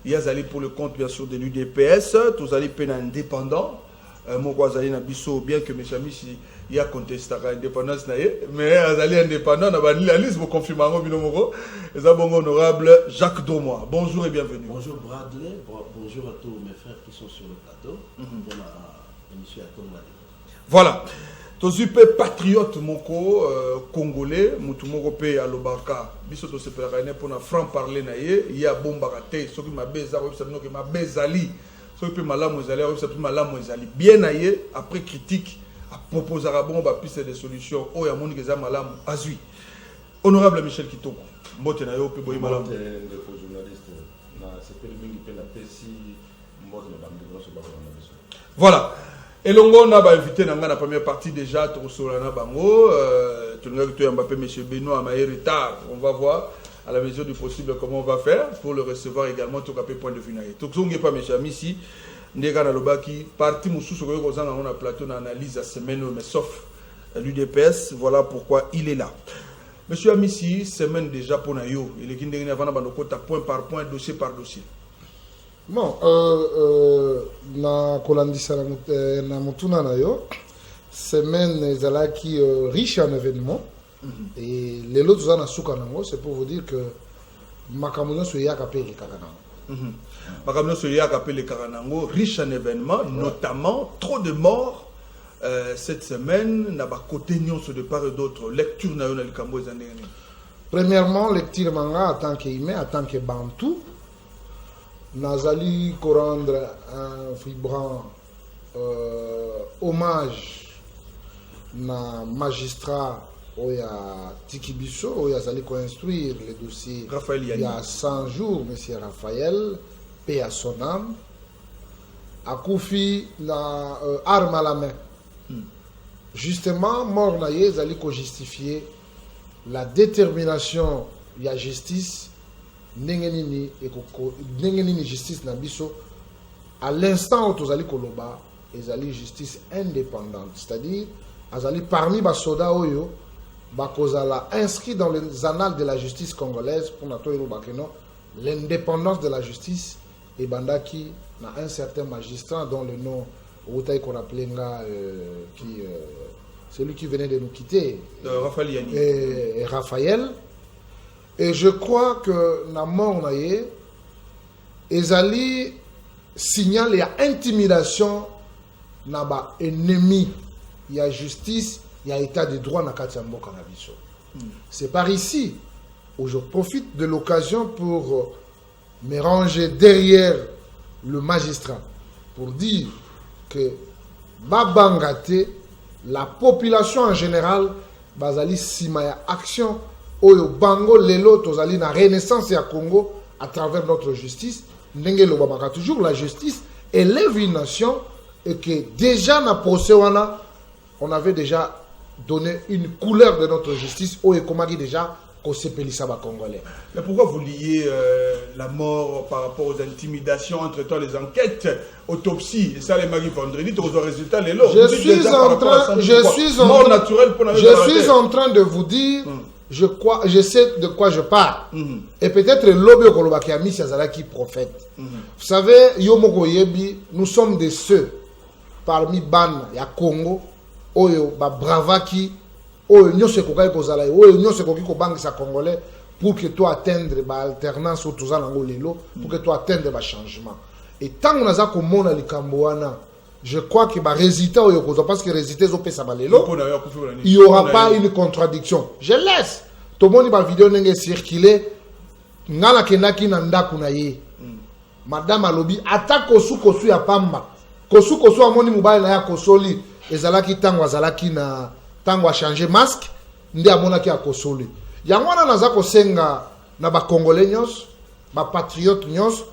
Il y a Zali pour le compte bien sûr de l'UDPS, tous allez peine indépendant. Mon Zali na biso, bien que mes amis, il y a contesté l'indépendance, mais Zali indépendant, on a la liste, vous confirmez, et ça, bon honorable Jacques Domois. Bonjour et bienvenue. Bonjour Bradley, bonjour à tous mes frères qui sont sur le plateau. Pour la émission à Tonga. Voilà. Tozupe patriote moko congolais, mutumoko pe alobaka. Biso to sepelaka pour na franc parler na ye, ya bomba kate, soki mabeza ko sabino ke mabezali, soki pe malamu ezali, ko sabino malamu ezali. Bien na ye après critique a proposer bon ba piste de solution o ya moni keza malamu azui. Honorable Michel Kitoko, mbote na yo pe boyi malamu. Mbote de journaliste na sepeli mingi pe na pesi mbote na bambi so ba na biso. Voilà. Et l'on a invité dans la première partie déjà Tosolana Bango, Mbappé, M. Benoît à Maï retard. On va voir à la mesure du possible comment on va faire pour le recevoir également. Tout à point de vue. Tout ce n'est pas mes amis ici. Ndega Nalobaki, parti Moussou sur le plateau d'analyse à semaine, mais sauf l'UDPS. Voilà pourquoi il est là. Monsieur Amissi, semaine déjà pour Nayo. Il est qui n'est pas point par point, dossier par dossier. Bon, na kolandisa na mutuna na yo semaine ezalaki riche en événements et les autres en asuka nango, c'est pour vous dire que makamuna so yaka pe le karanango. Makamuna so yaka pe le karanango riche en événements, notamment trop de morts cette semaine na ba côté nyonso de part et d'autre. Lecture na yo na likambo ezandeni. Premièrement, lecture manga en tant qu'Imer, en tant que Bantou. Nazali ko rendre un vibrant hommage na magistrat oya Tikibiso oya zali ko instruire le dossier il y a 100 jours, monsieur Raphaël, paix à son âme, akufi na arme à la main. Justement, mort na ye zali ko justifier la détermination de la justice. Nengenini justice na biso à l'instant où tozali koloba ezali justice indépendante, c'est-à-dire azali parmi ba soda oyo ba kozala inscrit dans les annales de la justice congolaise pour nato bakeno l'indépendance de la justice et bandaki na un certain magistrat dont le nom otai qu'on appelait celui qui venait de nous quitter, Raphaël. Et je crois que na mort naye ezali signal ya intimidation na ba ennemi ya justice ya état de droit na kati ya mboka na biso. C'est par ici où je profite de l'occasion pour me ranger derrière le magistrat pour dire que babangate la population en général bazali sima ya action Oyo bango lelo tozali na renaissance ya Congo à travers notre justice. Ndenge lobamaka toujours la justice élève une nation et que déjà na procès wana on avait déjà donné une couleur de notre justice oyo komaki déjà ko sepelisa ba congolais. Mais pourquoi vous liez la mort par rapport aux intimidations entre temps les enquêtes, autopsie et ça les magi vendredi aux résultats les lots. Je suis en train de vous dire je sais de quoi je parle. Et peut-être l'obé kolobaki ami Azalaki prophète. Vous savez, Yomoko Yebi, nous sommes des ceux parmi ban ya Congo, oyo ba bravaki, oyo nyose kokai kozala, oyo nyose koki ko bangisa congolais pour que toi atteindre ba alternance au tozala ngolelo, pour que toi atteindre ba changement. Et tant qu'on a ça comme mona likambo wana, je crois que bah résultat parce que résultat il n'y aura pas une contradiction. Je laisse tout le monde va vidéo n'enge circuler ngala kenaki na ndaku na ye madame alobi ata kosu ya pamba kosu amoni mobile na ya kosoli ezalaki tango azalaki na tango a changer masque ndi amonaki ya kosoli yango wana naza kosenga na ba congolais nyos ba patriote nyos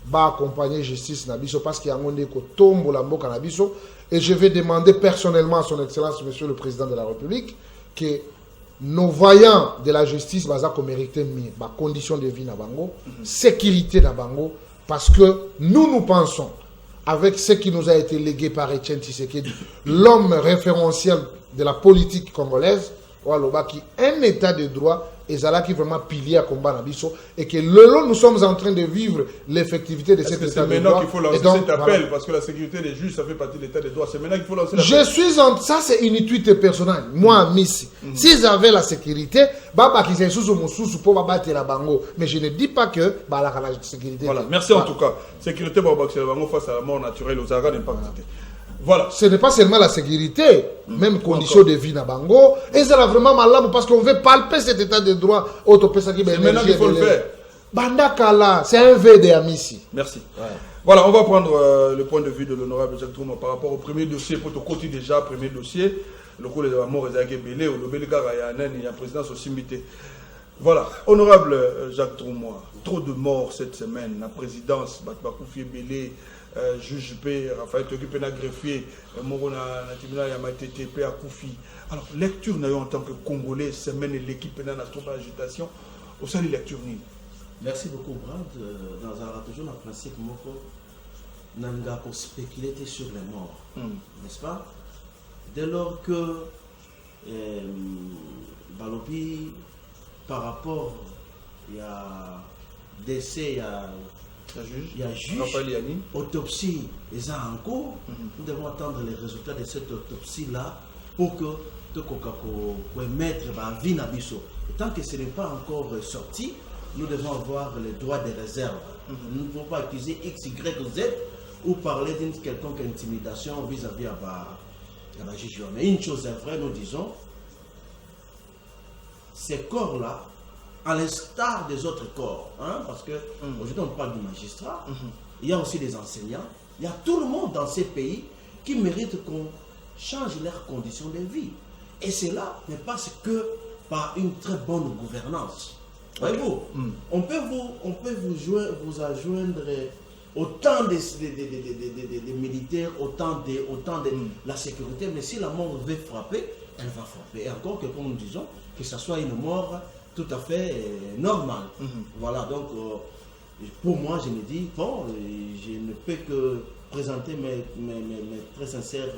va accompagner justice na biso parce qu'il y a un monde qui tombe la mboka na biso et je vais demander personnellement à son excellence monsieur le président de la République que nos voyants de la justice baza ko mériter mieux ba conditions de vie na bango sécurité na bango parce que nous pensons avec ce qui nous a été légué par Etienne Tshisekedi l'homme référentiel de la politique congolaise qui un état de droit et ça là qui vraiment pilier à combat Nabiso et que le nous sommes en train de vivre l'effectivité de cet état de droit. C'est maintenant qu'il faut lancer cet appel parce que la sécurité des juges ça fait partie de l'état de droit. C'est maintenant qu'il faut lancer l'appel. Je suis en ça c'est une utilité personnelle. Moi Miss, s'ils avaient la sécurité, baba qui sous pour battre la bango, mais je ne dis pas que la sécurité. Voilà, merci en tout cas. Sécurité pour battre la bango face à la mort naturelle aux arrêts n'est pas quitté. Voilà. Ce n'est pas seulement la sécurité, même conditions de vie na bango. Et c'est vraiment malade parce qu'on veut palper cet état de droit. C'est maintenant qu'il faut le faire. Bandakala, c'est un V de Amissi. Merci. Ouais. Voilà, on va prendre le point de vue de l'honorable Jacques Drouma par rapport au premier dossier. Pour te côté déjà, premier dossier, le coup de la mort est Belé ou le Belgara et la présidence aussi mité. Voilà, honorable Jacques Drouma, trop de morts cette semaine. La présidence, Batbakoufi Belé. Juge P, Raphaël Toki na greffier, Morona, Natimina Yamatété, P à Koufi. Alors, lecture en tant que Congolais, semaine et l'équipe n'a trop d'agitation. Au sein de lecture ni. Merci beaucoup, Brad. Dans un toujours un principe, Moko, Nanga pour spéculer sur les morts, n'est-ce pas? Dès lors que Balobi, par rapport, il y a décès, il y a juge, autopsie, ils ont en cours. Nous devons attendre les résultats de cette autopsie-là pour que nous puissions mettre la vie dans Bisso. Tant que ce n'est pas encore sorti, nous devons avoir les droits de réserve. Nous ne pouvons pas accuser X, Y ou Z ou parler d'une quelconque intimidation vis-à-vis de la juge. Mais une chose est vraie, nous disons, ces corps-là, à l'instar des autres corps, parce que aujourd'hui on parle du magistrat, il y a aussi des enseignants, il y a tout le monde dans ces pays qui mérite qu'on change leurs conditions de vie. Et cela n'est pas que par une très bonne gouvernance. Voyez-vous, on peut vous adjoindre autant des militaires, autant de la sécurité, mais si la mort veut frapper, elle va frapper. Et encore que, comme nous disons, que ce soit une mort tout à fait normale. Voilà, donc pour moi, je me dis, bon, je ne peux que présenter mes très sincères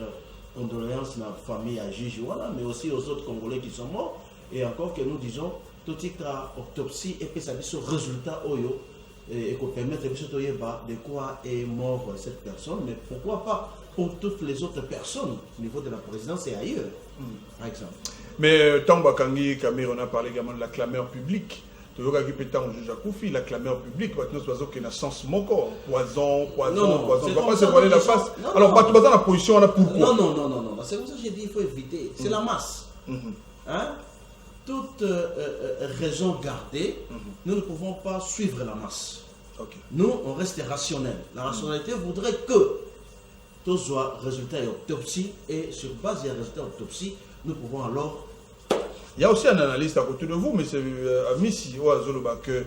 condoléances à la famille, à juge, voilà, mais aussi aux autres Congolais qui sont morts. Et encore que nous disons, tout est à autopsie et puis ça dit ce résultat oyo et qu'on permette de quoi est mort cette personne, mais pourquoi pas pour toutes les autres personnes au niveau de la présidence et ailleurs, par exemple. Mais tant que Camille, on a parlé également de la clameur publique. Toujours quand on juge à Koufi, la clameur publique, maintenant c'est oiseau qui n'a sens mon corps, poison. On ne va pas se voiler la face. Alors, pas dans la position, on a pourquoi? Non. C'est pour ça que j'ai dit il faut éviter. C'est la masse. Toute raison gardée, nous ne pouvons pas suivre la masse. Nous, on reste rationnel. La rationalité voudrait que tout soit résultat et autopsie, et sur base des résultats d'autopsie, nous pouvons alors. Il y a aussi un analyste à côté de vous, mais c'est Amissi Zoloba que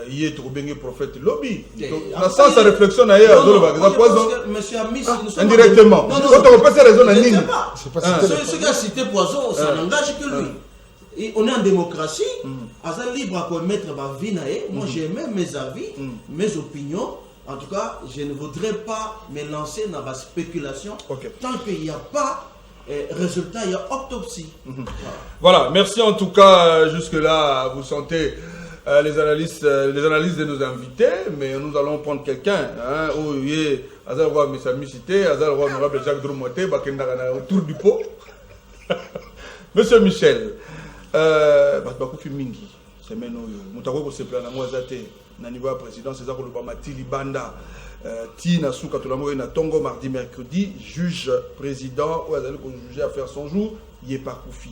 il est trop bien prophète lobby. Dans le sens de réflexion d'ailleurs, Zoloba, monsieur Amissi, indirectement. Quand on peut faire raison à Nîmes. Ce qui a cité Poison, ça n'engage que lui. Et on est en démocratie, Azal libre à mettre ma vie. Moi j'ai même mes avis, mes opinions. En tout cas, je ne voudrais pas me lancer dans la spéculation tant qu'il n'y a pas résultat, il y a autopsie. Voilà, merci en tout cas. Jusque-là, vous sentez les analyses de nos invités, mais nous allons prendre quelqu'un. Azal Roi Messamicité, Azal Roi Honorable Jacques Dromoté, autour du pot. Monsieur Michel. Bakoufi mingi semaine oyo mutako ko sepla na mwazate na niveau ya présidence eza ko loba matili banda tina suka to la mo na tongo mardi mercredi juge président ou azali ko juger à faire son jour yé Bakoufi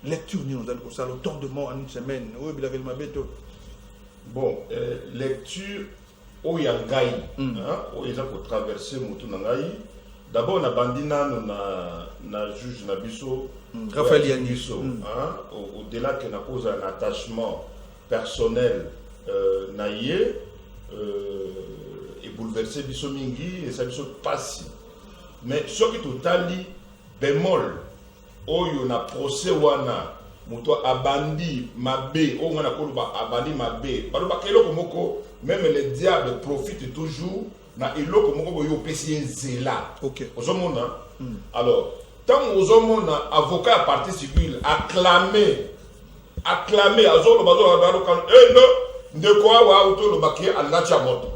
lecture ni on ko ça le temps de mort en une semaine o bilaka le mabeto bon lecture o ya ngai o eza ko traverser mutu na ngai d'abord na bandina na juge na biso Raphaël Yannis. Au-delà que nous cause un attachement personnel naïe et bouleversé biso mingi et ça biso passe. Mais ce qui totali bémol oyo na procès wana muto abandi mabe o ngana ko ba abandi mabe baloba keloko moko même les diables profitent toujours na eloko moko yo pesi nzela. OK. Ozomona alors tant aux hommes avocat à partie civile acclamé azolo kan non de quoi wa auto le baké à la chamoto.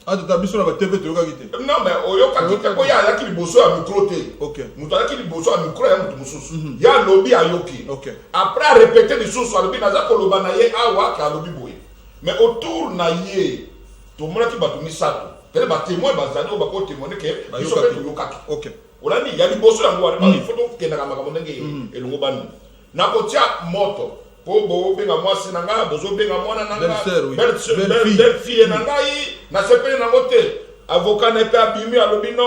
Ah, tu as mis sur la TV, tu as quitté. Non, mais oyo kakite ko ya ki liboso a micro té. OK. Muta ki liboso a micro ya mutu mususu. Ya lobby ayoki. OK. Après répéter les choses sur lobby naza ko loba na ye awa ka lobby boye. Mais autour na ye to mona ki batumi sato. Tele ba témoin bazali o ba ko témoigner que biso pe yokaki. OK. Olandi ya liboso yango wa il faut donc que na kamaka monenge elongo banu. Na ko tia moto. Po bo benga mwasi nanga bozo benga mwana nanga belle fille nanga yi na sepele na mote avocat na pe abimi alobino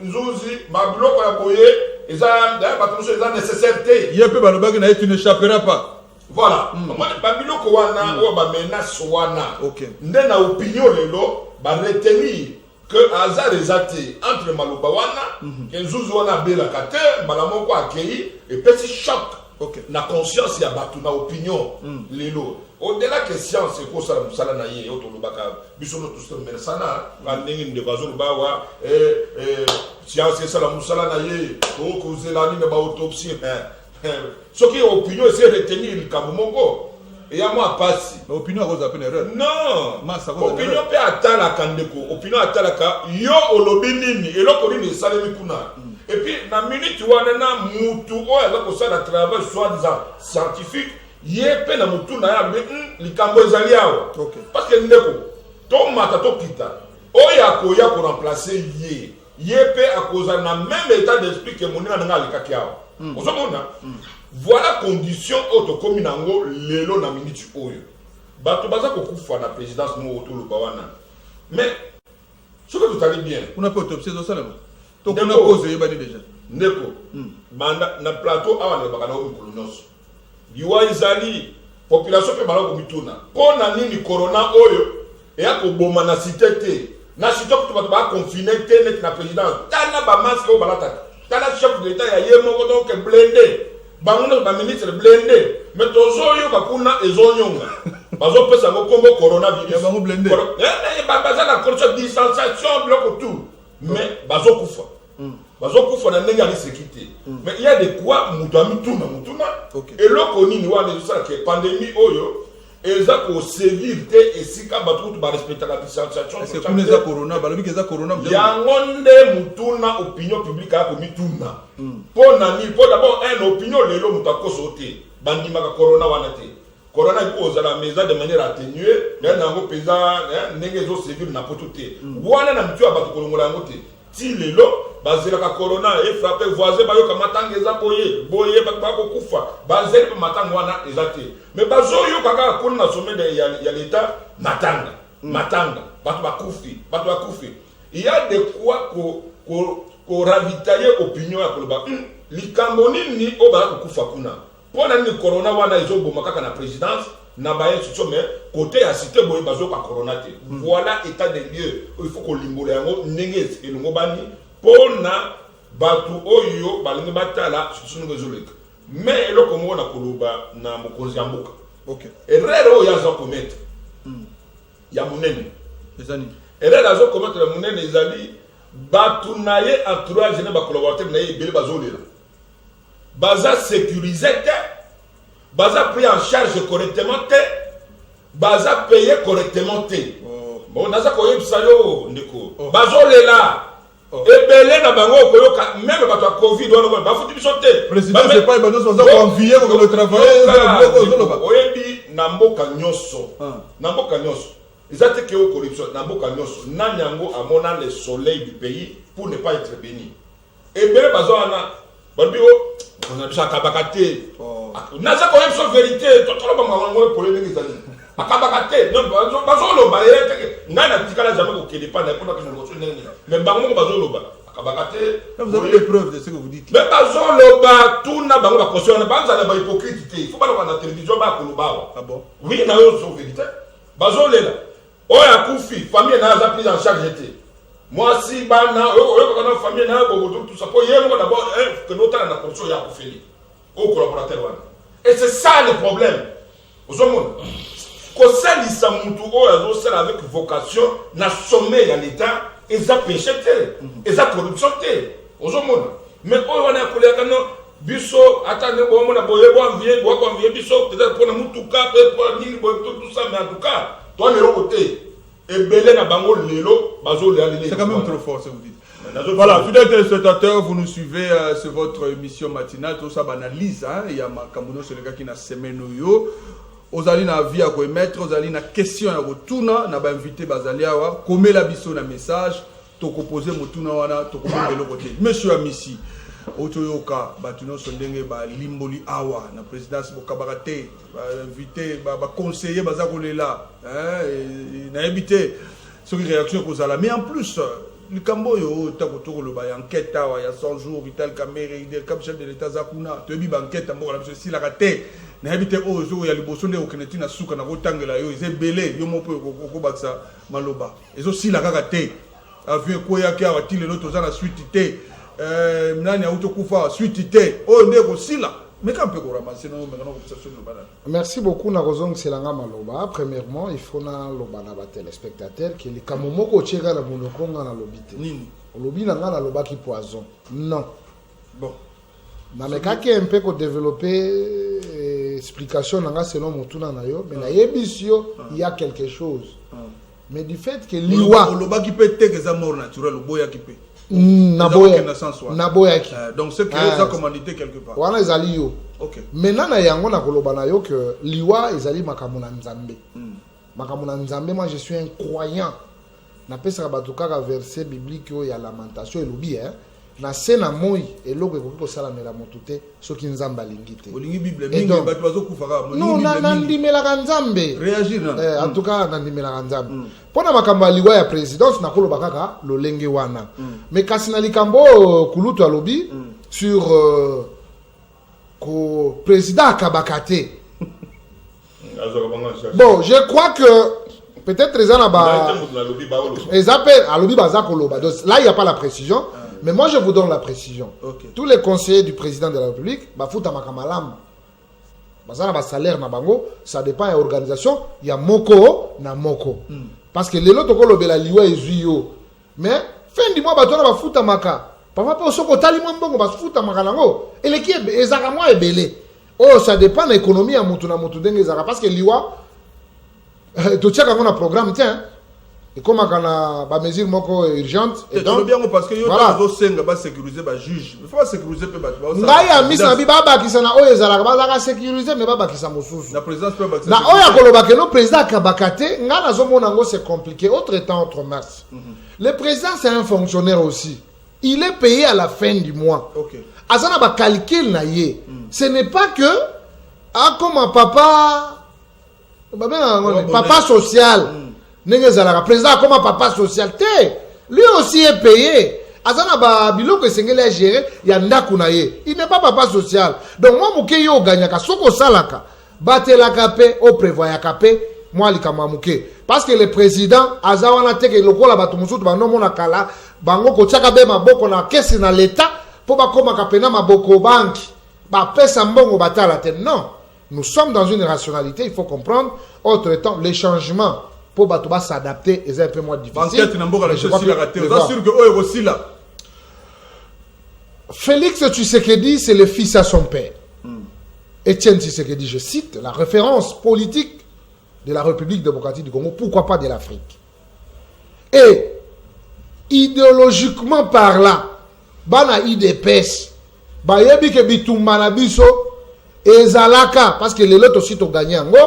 nzuzi mabloko ya boye eza da batumso eza nécessaire yepe balobaki na tu n'échapperas pas. Voilà moi babiloko wana o ba menace wana. OK. Nde na opinion lelo ba retenir que hasard ezate entre maloba wana que nzuzi wana bela kate balamoko akei et petit choc. OK. Na conscience ya batu na opinion lelo au-delà que science ko sala musala na ye oto lobaka biso no tous mersana ba ndenge nde bazolo bawa science sala musala na ye to ko zelani na ba autopsie ce qui opinion c'est retenir kabu moko et ya moi passe opinion cause appelle erreur. Non, massa opinion pe atala kandeko opinion atala ka yo olobi nini eloko nini salemi kuna. Et puis, dans la minute où on a mutu ou un travail soi-disant scientifique, il y a peine à mutu na li kambo ezali awa. Parce que ndeko, to mata to kita, oya koya pour remplacer ye pe à cause na même état d'esprit que mon na nga likaki awa. Ozomona. Voilà condition auto kominango lelo na minute oyo. Bato baza ko kufa na présidence mo autour bawana. Mais ce que vous allez bien. On a pas autopsie dans ça là. Donc on a posé déjà. Ndeko. Banda na plateau awa na bakana o mikolonoso. Biwa izali population pe bala ko mituna. Pona nini corona oyo e ya ko boma na cité te. Na cité ko to ba confiner te net na présidence. Tana ba masque o balata. Tana chef de l'état ya yemo ko donc blindé. Bangono ba ministre blindé. Mais tozo yo bakuna ezonyonga. Bazo pesa ngo kombo coronavirus. Ya bango blindé. Ba baza na condition distanciation bloc tout. Mais bazo kufa. Bazo kufa na ndenge ali sécurité. Mais il y a des quoi mutuna. Et loko nini wana ça que pandémie oyo eza ko sévir te esika batu ba respecter la distanciation. C'est comme les corona, balobi que za corona. Ya ngonde mutuna opinion publique a ko mituna. Po nani po d'abord un opinion lelo mutakoso te. Bandima ka corona wana te. Corona cause la maison de manière atténuée, il y a un paysan, n'engagez civil n'a pas tout été. Voilà n'a pas battu Colombola côté. Si les lots, basé la corona et frappé voisin, bayo kamatang les aboyés, boyé bakbako kufa, basé le matang wana exacté. Mais bazo yo kaka kon na sommet de y a l'état matanga, batu bakufi. Il y a de quoi ko ravitailler opinion à Koloba. Likamboni ni oba kufa kuna. Pour le corona, ils ont bomaka na présidence, na ba institution mais côté à cité boy bazo ka corona te. Voilà état des lieux. Il faut qu'on limbole yango ndenge et longo bani pour na batu oyo balingi batala institution ngezoleka. Mais eloko mo na koloba na mokonzi ya mboka. OK. Erreur ya zo commettre. Ya munene. Ezani. Erreur zo commettre ya munene ezali batu naye entourage na ba collaborateur naye bele bazolela. Baza sécurisé, baza pris en charge correctement, baza payé correctement. Bon, naza koye bisayo ndeko. Bazo lela. Ebele na bango koyoka même bato Covid wana ba futi bisote. Président c'est pas bazo baza envier ko le travail. Oyebi na mboka nyoso. Na mboka nyoso. Ezate ke o corruption na mboka nyoso. Na nyango amona le soleil du pays pour ne pas être béni. Ebele bazo wana Balbio, on a déjà kabakate. Naza quand même son vérité, tout le monde m'a polémique ça. Akabakate, non, bazolo ba yete, ngana tikala jamais ko kele pas n'importe quelle chose nene. Mais bango bazolo ba. Akabakate. Vous avez des preuves de ce que vous dites. Mais bazolo ba tout na bango ba caution na banza na ba hypocrite. Il faut pas dans la télévision ba ko ba. Ah bon? Oui, na yo son vérité. Bazolo là. Oya kufi, famille na za prise en charge était. Moi si bana quand famille na tout ça pour hier d'abord que notre na corruption ya ko feli au collaborateur wana et c'est ça le problème aux hommes ko salisa mutu o azo sala avec vocation na sommet ya l'état eza péché te, eza corruption te. Ozomona. Mais oyo wana koleka no biso atane bomona boye boanvie biso peut-être pour na mutuka peut pour nini boye tout ça mais en tout cas toi le côté et belé na bango lelo bazo le aller. C'est quand même trop fort ce que vous dites. Voilà, fidèles téléspectateurs, vous nous suivez, c'est votre émission matinale, tout ça banalise, hein, il y a Makamuno, c'est le gars qui n'a semaine yo. Ozali na vie à émettre, ozali na question à retourna, na ba invité bazali awa, comme la biso na message, toko poser motuna wana, toko poser le côté. Monsieur Amissi, otoyoka, batuno sondenge ba limboli awa, na présidence bokabarate, ba invité, ba conseiller bazakolela, hein, na éviter ce qui réaction kozala. Mais en plus, le Camboyo, il y a enquête, il y a 100 jours, Vital Kamere, il y a le chef de l'État Zakuna, tu as une enquête, si la raté, il y a le bosson de Okenetina Souka, il y a un belé, il y a un maloba. Et aussi la raté, avec quoi il y a un autre dans la suite, il y a un autre suite, il y a aussi là. Mais quand on peut ramasser, merci beaucoup, Narozong Selanga Maloba. Premièrement, il faut que les téléspectateurs qui les Kamomoko Tchega la Monokonga na lobité. Lobi na ngana loba qui poison. Non. Bon. Mais quand un peu qu'on développer explication nanga selon Motuna na yo, mais na yebisio il y a quelque chose. Mais du fait que liwa loba qui peut être que ça mort naturel, le boya qui peut. Naboyaki. Donc c'est que ça commandité quelque part. Wana ezali yo. OK. Maintenant na yango na koloba na yo que liwa ezali makamuna nzambe. Makamuna nzambe, moi je suis un croyant. Na pesa batuka ka verset biblique yo ya lamentation elobi hein. Na sena moi eloko ekoki kosala mela motute soki nzamba lingite. Olingi Bible mingi batu bazokufaka. Non na ndimela nzambe. Réagir na. En tout cas na ndimela nzambe. Pona makambo liwa ya présidence na koloba kaka lolenge wana. Mais kasi na likambo kulutu alobi sur ko président Kabakate. Bon, je crois que peut-être les gens là-bas ils appellent alobi bazako loba. Donc là il y a pas la précision. Mais moi, je vous donne la précision. Okay. Tous les conseillers du président de la République, bafuta makamalam, bazana salaire na bango, ça dépend de l'organisation. Il y a moko na moko. Parce que les autres toko lobela liwa ezuyo. Mais fin du mois batona bafuta maka. Papa po soko tali mbongo bafuta maka nango. Et l'équipe ezaka moi ebele. Oh, ça dépend de l'économie à mutu na mutu denge ezaka parce que liwa to tchaka ngona programme tiens. Et comme on a des mesures urgentes, et donc, bien parce que voilà. Il faut sécuriser les juges. Il faut sécuriser les juges. La présidence le président Kabakate, c'est compliqué. Autre temps, autre mars. Le président, c'est un fonctionnaire aussi. Il est payé à la fin du mois. Azana ba calcul na ye. Ce n'est pas que comme un papa social. Le président comme un papa social, lui aussi est payé. Azana ba biloko sengeli a géré, ya ndaku na ye. Il n'est pas papa social. Donc moi muke yo gagnaka soko salaka. Batelaka pe o prévoyaka pe moi likama muke. Parce que le président azawana teke lokola batu musutu ba nomo na kala bango ko tsaka be maboko na kesi na l'état po ba koma kapena maboko banki. Ba pesa mbongo batala te. Non. Nous sommes dans une rationalité, il faut comprendre. Autre temps, les changements pour Batouba s'adapter est un peu moins difficile. Félix Tshisekedi, c'est le fils à son père. Étienne Tshisekedi, je cite, la référence politique de la République démocratique du Congo, pourquoi pas de l'Afrique. Et idéologiquement parlant, bana IDPS, bayebi ke bitumana biso ezalaka parce que les autres aussi ont gagné en gros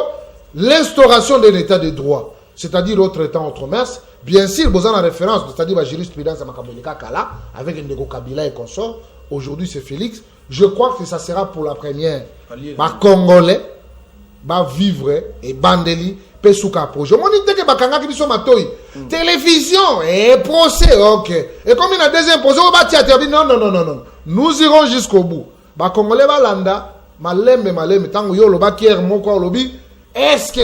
l'instauration d'un état de droit. C'est-à-dire autre temps, autre mers. Bien sûr, vous avez la référence, c'est-à-dire la jurisprudence à Makabolika Kala, avec Ndeko Kabila et consort. Aujourd'hui, c'est Félix. Je crois que ça sera pour la première. Les Congolais va vivre et bandeli, pesuka projet. Mon idée que Bakanga qui sont matoi. Télévision et procès, ok. Et comme il a deuxième procès, on va tirer. Non. Nous irons jusqu'au bout. Les Congolais va landa, malem, tango yo lo bakier moko lobi. Est-ce que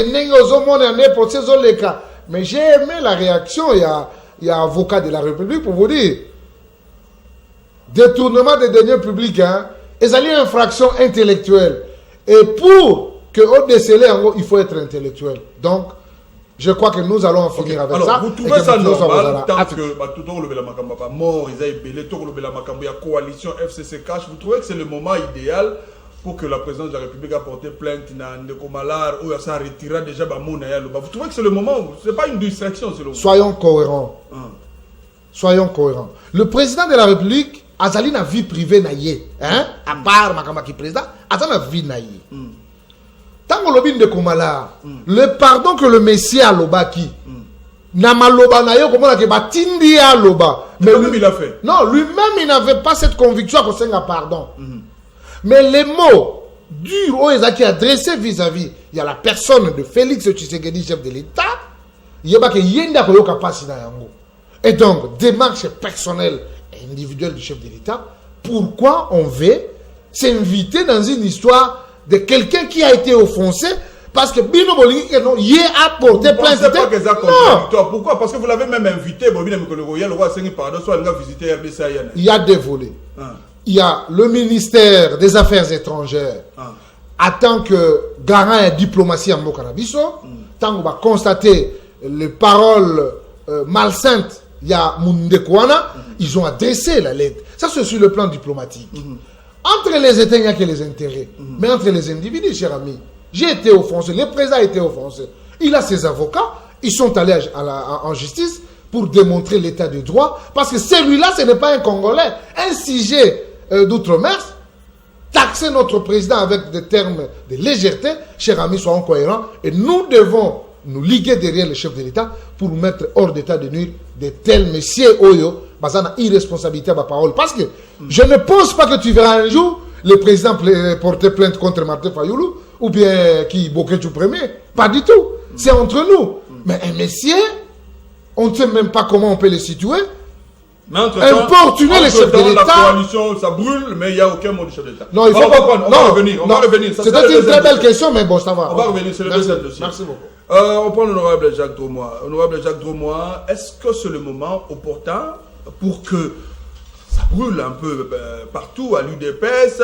n'est procès les cas? Mais j'ai aimé la réaction, il y a avocat de la République pour vous dire. Détournement des deniers publics, ils allaient infraction intellectuelle. Et pour que on décèle, il faut être intellectuel. Donc, Je crois que nous allons en finir avec alors, ça. Vous trouvez ça normal tant que tout le Belamakamba pas mort, ils ont belé, tout le Belamakamba, il y a coalition FCC Cash. Vous trouvez que c'est le moment idéal pour que la présidence de la République a porté plainte dans Ndeko Malar ou ça retirera déjà Bamouna? Vous trouvez que c'est le moment où ce n'est pas une distraction selon vous? Soyons cohérents. Soyons cohérents. Le président de la République, Azali na vie privée naïe. Hein? À part Makamba qui président, Azali na vie naïe. Tant que l'obin de Komala, le pardon que le Messie a lobaki, Namaloba naïe, comment on a batindi a loba. Mais lui-même il a fait. Non, lui-même il n'avait pas cette conviction qu'on s'en pardon. Mais les mots durs qui adressés vis-à-vis, il y a la personne de Félix Tshisekedi, chef de l'État, il y a que Yenda Koyoka Passina Yango. Et donc, démarche personnelle et individuelle du chef de l'État, pourquoi on veut s'inviter dans une histoire de quelqu'un qui a été offensé parce que Bino Bolingi a porté plainte. Non. Pourquoi? Parce que vous l'avez même invité. Il y a des volets. Il y a le ministère des Affaires étrangères en tant que garant et diplomatie en Mokanabiso. Tant qu'on va constater les paroles malsaines, il y a Mundekwana, ils ont adressé la lettre. Ça, c'est sur le plan diplomatique. Entre les États, il n'y a que les intérêts. Mais entre les individus, cher ami, j'ai été offensé, le président a été offensé. Il a ses avocats, ils sont allés en justice pour démontrer l'état de droit. Parce que celui-là, ce n'est pas un Congolais. Un sujet d'outre-mer, taxer notre président avec des termes de légèreté, cher ami, soyons cohérents. Et nous devons nous liguer derrière le chef de l'État pour mettre hors d'état de nuire de tels messieurs Oyo, basant irresponsabilité à ma parole. Parce que je ne pense pas que tu verras un jour le président porter plainte contre Martin Fayoulou ou bien qui Boketou premier. Pas du tout. C'est entre nous. Mais un messieur, on ne sait même pas comment on peut le situer. Mais importuner le chef de l'État. La coalition, ça brûle, mais il n'y a aucun mot du chef de l'État. Non, il faut pas. On va revenir. C'était une très belle question, mais bon, ça va. On va revenir, c'est le deuxième dossier. Merci beaucoup. On prend l'honorable Jacques Dromois. Honorable Jacques Dromois, est-ce que c'est le moment opportun pour que ça brûle un peu partout à l'UDPS,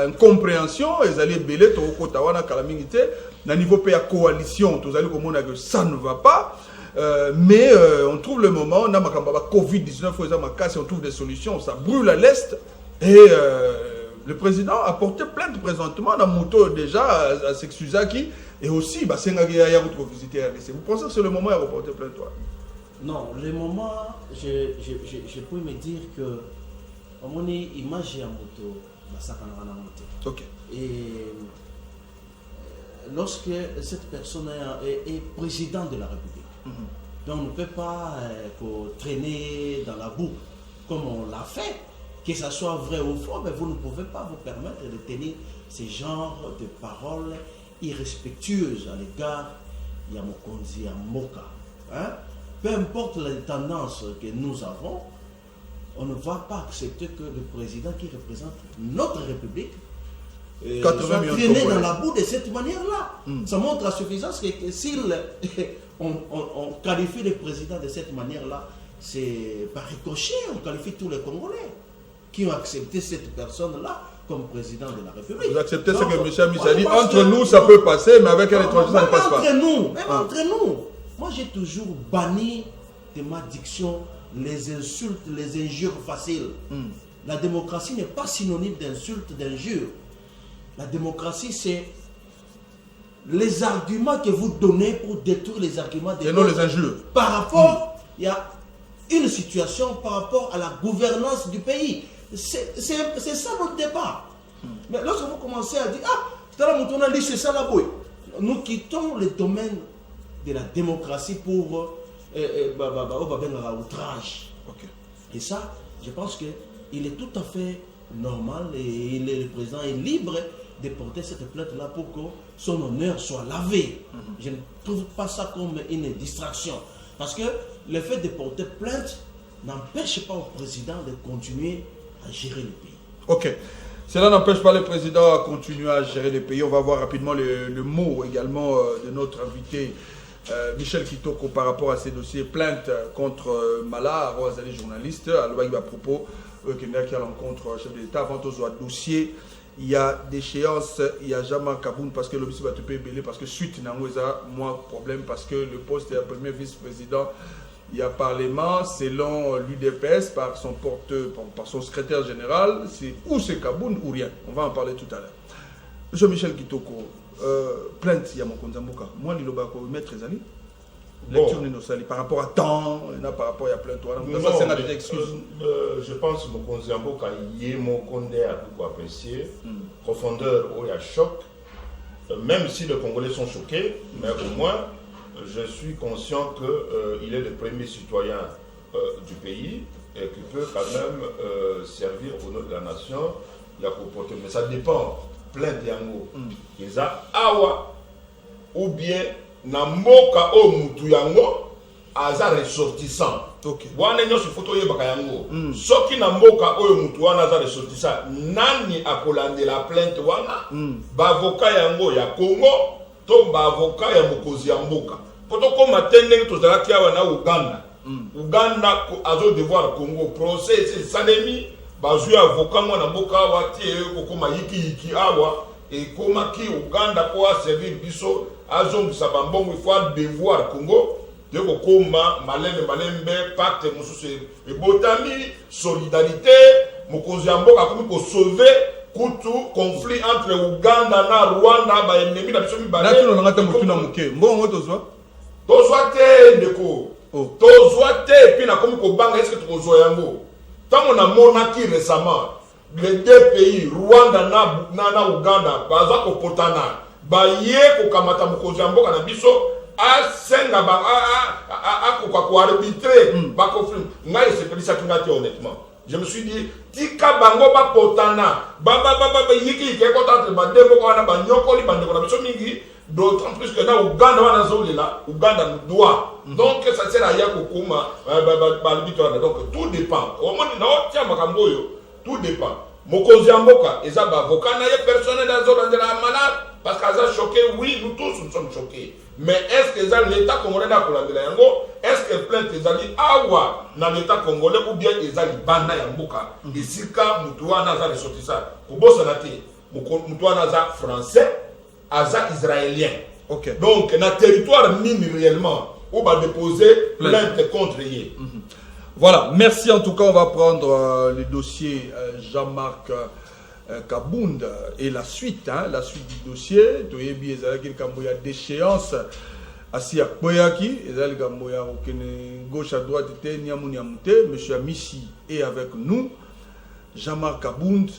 une compréhension, ils allaient belé, Tokotawana, Kalamingité, à niveau de la coalition, tous allez comprendre que ça ne va pas. Mais on trouve le moment, on a Covid-19, on trouve des solutions, ça brûle à l'Est. Et le président a porté plainte présentement dans moto déjà à Sexusaki. Et aussi, c'est un visiter RDC. Vous pensez que c'est le moment de reporter plainte, toi? Non, le moment, je peux me dire que mon image est en moto, ça en moto. Ok. Et lorsque cette personne est président de la République, donc on ne peut pas traîner dans la boue comme on l'a fait, que ce soit vrai ou faux, mais vous ne pouvez pas vous permettre de tenir ce genre de paroles irrespectueuses à l'égard de Yamokonzi, Yamoka. Peu importe les tendances que nous avons, on ne va pas accepter que le président qui représente notre République soit traîné dans la boue de cette manière-là. Ça montre à suffisance que si on qualifie le président de cette manière-là, c'est par ricochet, on qualifie tous les Congolais qui ont accepté cette personne-là comme président de la République. Vous acceptez ce que M. Michel dit. Entre nous, ça peut passer, mais avec un étranger, ça ne passe pas. Entre nous. Moi, j'ai toujours banni de ma diction les insultes, les injures faciles. La démocratie n'est pas synonyme d'insultes, d'injures. La démocratie, c'est les arguments que vous donnez pour détruire les arguments des autres. Et non les injures. Par rapport, il y a une situation par rapport à la gouvernance du pays. C'est ça notre débat. Mais lorsque vous commencez à dire, c'est ça la bouille, nous quittons le domaine de la démocratie pour outrage. Et ça, je pense qu'il est tout à fait normal et le président est libre de porter cette plainte-là pour que son honneur soit lavé. Je ne trouve pas ça comme une distraction. Parce que le fait de porter plainte n'empêche pas au président de continuer à gérer le pays. Ok. Cela n'empêche pas le président à continuer à gérer le pays. On va voir rapidement le mot également de notre invité Michel Kitoko par rapport à ces dossiers plainte contre Mala, les journalistes, à propos qui est à l'encontre chef de l'État avant tout dossier il y a déchéance, il y a jamais Kaboun parce que l'objectif va te payer belé parce que suite n'a moins problème parce que le poste est premier vice-président. Il y a parlement, selon l'UDPS, par son par son secrétaire général, c'est ou c'est Kaboun ou rien. On va en parler tout à l'heure. Monsieur Michel Kitoko, plainte, il y a mon Konzamboka. Moi, il y a maître Zali. Lecture Ninosali par rapport à temps, par rapport à plainte. Non, ça, c'est des excuses. Je pense que mon Konzamboka, il y a mon Condé à beaucoup apprécier. Profondeur, où il y a choc. Même si les Congolais sont choqués, mais au moins, je suis conscient qu'il est le premier citoyen du pays et qu'il peut quand même servir au nom de la nation. Il a comporté. Mais ça dépend. Plein de yango. Ils ont awa ou bien na mboka o mutu yango aza ressortissant. Ok. Wana nyo photo ye baka yango. Soki na mboka o mutu wana aza ressortissant, nani akolande la plainte wana? Ba avocat yango ya Congo to ba avocat ya mokozi ya mboka. Poto ko matende to zala kia wana Uganda. Uganda azo devoir Congo procès c'est sanemi bazui avocat mwana mboka wati kokoma yiki awa et koma ki Uganda ko servir biso azongisa bambongo il faut devoir Congo de kokoma malembe pacte mususu e botami solidarité mokozi ya mboka komi ko sauver kutu conflit entre Uganda na Rwanda ba ennemi na biso mi ba na tuno ngata mutuna muke mbongo tozwa te ndeko tozwa te puis na komi ko banga est-ce que tozwa yango tant on a monaki récemment les deux pays Rwanda na Uganda baza ko potana ba ye ko kamata mokozi ya mboka na biso a senga ba a ko arbitrer ba conflit ngai c'est plus ça qui m'a dit honnêtement je me suis dit tika bango ba potana ba yiki ke ko tante ba dembo ko na ba nyokoli ba ndeko na biso mingi d'autant plus que na Uganda wana zolela Uganda doit donc ça sert à yako kuma ba arbitre donc tout dépend au moins na tia makambo yo tout dépend mokozi ya mboka eza ba avocat na ye personnel dans zone de la malade parce qu'aza choqué oui nous tous nous sommes choqués mais est-ce que ça l'état congolais na kolandela yango est-ce que plainte ezali awa na l'état congolais ou bien ezali banda ya mboka esika mutu wana za ressortissant kobosa na te mutu wana za français aza israélien. Okay. Donc na territoire nini réellement où va déposer plainte contre yé. Voilà, merci en tout cas. On va prendre le dossier Jean-Marc Kabound et la suite du dossier. Il y a déchéance assis à Koyaki, gauche à droite, monsieur Amissi est avec nous. Jean-Marc Kabound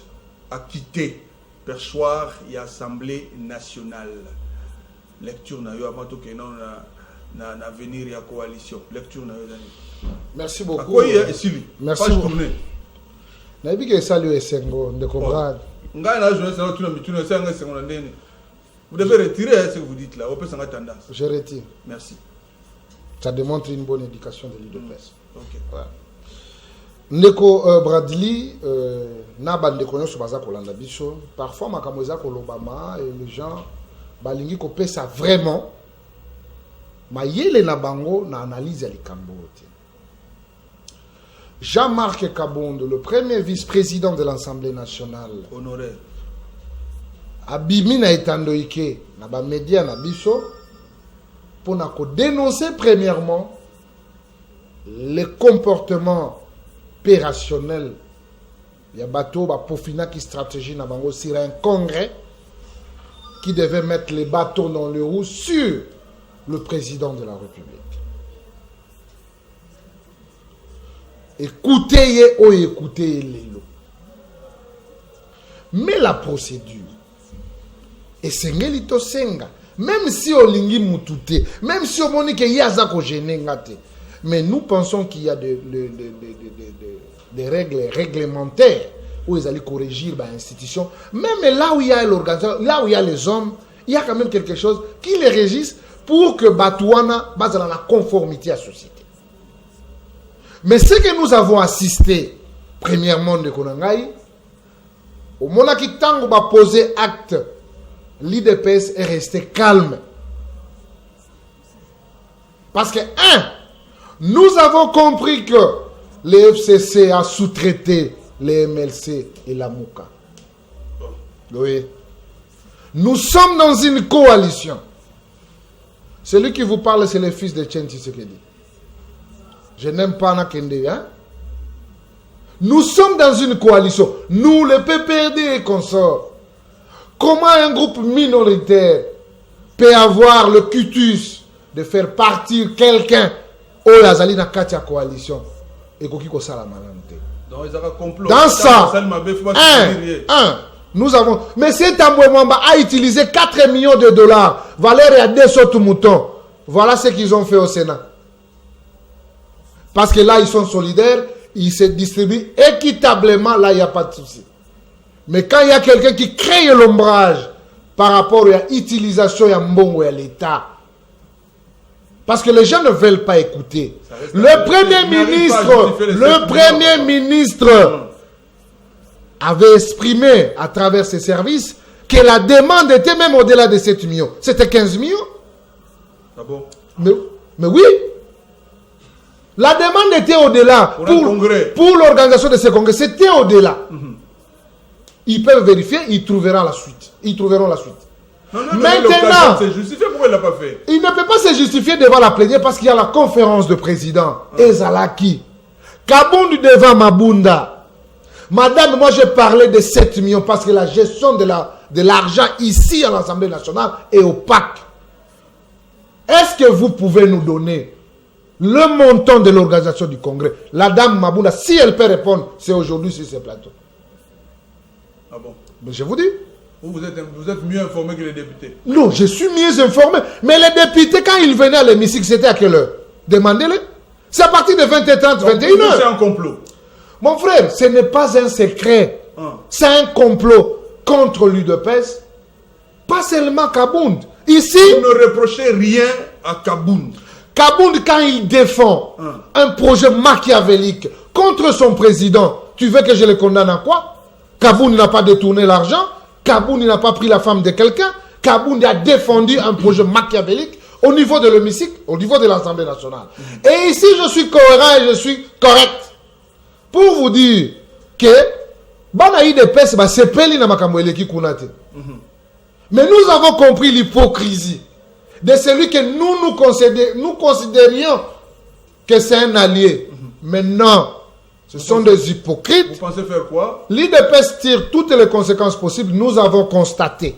a quitté Perchoir et Assemblée nationale. Lecture na yo amato kenon na venir ya coalition. Lecture na yo dani. Merci beaucoup. Merci beaucoup. Na bi ke saluer Sengo de comprendre. Ngai na journée ça tout na mituna ça ngai Sengo na ndeni. Vous devez retirer ce que vous dites là, on peut s'en tendance. Je retire. Merci. Ça démontre une bonne éducation de l'UDPS. OK. Voilà. Ndeko Bradley na bande konyo baza kolanda biso parfois makambo eza kolobama et les gens balingi ko pesa vraiment mayele na bango na analyse ya likambo te. Jean-Marc Kabound, le premier vice-président de l'Assemblée nationale, honoré abimi na etandoike na ba média na biso pour na ko dénoncer premièrement les comportements opérationnel il y a bateau ba pofina qui stratégie na bango sur un congrès qui devait mettre les bâtons dans les roues sur le président de la République. Écoutez ou écoutez les lots. Mais la procédure et sengelito senga même si on lingi mutute même si on moni que yaza ko gêner ngate. Mais nous pensons qu'il y a des règles réglementaires où ils allaient corriger l'institution. Même là où il y a l'organisation, là où il y a les hommes, il y a quand même quelque chose qui les régisse pour que Batouana base dans la conformité à la société. Mais ce que nous avons assisté, premièrement de Konangaï, au moment qui tango va poser acte, l'IDPS est resté calme. Parce que, nous avons compris que le FCC a sous-traité les MLC et la Mouka. Oui. Nous sommes dans une coalition. Celui qui vous parle, c'est le fils de Etienne Tshisekedi. Je n'aime pas Nakende. Hein? Nous sommes dans une coalition. Nous, les PPRD et consorts. Comment un groupe minoritaire peut avoir le cutus de faire partir quelqu'un au Yazali na Katia coalition et Koki Kosala Malamte? Dans ça, nous avons. M. Tambwe Mwamba a utilisé 4 millions de dollars. Valère et à 2 moutons. Voilà ce qu'ils ont fait au Sénat. Parce que là, ils sont solidaires. Ils se distribuent équitablement. Là, il n'y a pas de souci. Mais quand il y a quelqu'un qui crée l'ombrage par rapport à l'utilisation de Mbongo et à l'État, parce que les gens ne veulent pas écouter. Le Premier ministre avait exprimé à travers ses services que la demande était même au-delà de 7 millions. C'était 15 millions. Ah bon? Mais oui. La demande était au-delà. Pour l'organisation de ce congrès, c'était au-delà. Ils peuvent vérifier, ils trouveront la suite. Non, maintenant, pourquoi il l'a pas fait? Il ne peut pas se justifier devant la plénière parce qu'il y a la conférence de président. Ezalaki. Kabound devant Mabunda. Madame, moi je parlais de 7 millions parce que la gestion de l'argent ici à l'Assemblée nationale est opaque. Est-ce que vous pouvez nous donner le montant de l'organisation du congrès? La dame Mabunda, si elle peut répondre, c'est aujourd'hui sur ce plateau. Ah bon? Mais je vous dis. Vous êtes mieux informé que les députés. Non, je suis mieux informé. Mais les députés, quand ils venaient à l'hémicycle, c'était à quelle heure? Demandez-les. C'est à partir de 20h30, 21h. C'est un complot. Mon frère, ce n'est pas un secret. C'est un complot contre l'UDPS. Pas seulement Kabound. Ici... Vous ne reprochez rien à Kabound. Kabound, quand il défend un projet machiavélique contre son président, tu veux que je le condamne à quoi? Kabound n'a pas détourné l'argent. Kabound n'a pas pris la femme de quelqu'un. Kabound a défendu un projet machiavélique au niveau de l'hémicycle, au niveau de l'Assemblée nationale. Et ici, je suis cohérent et je suis correct. Pour vous dire que mais nous avons compris l'hypocrisie de celui que nous considérions que c'est un allié. Mais non, ce sont des hypocrites. Vous pensez faire quoi? L'IDPS tire toutes les conséquences possibles. Nous avons constaté.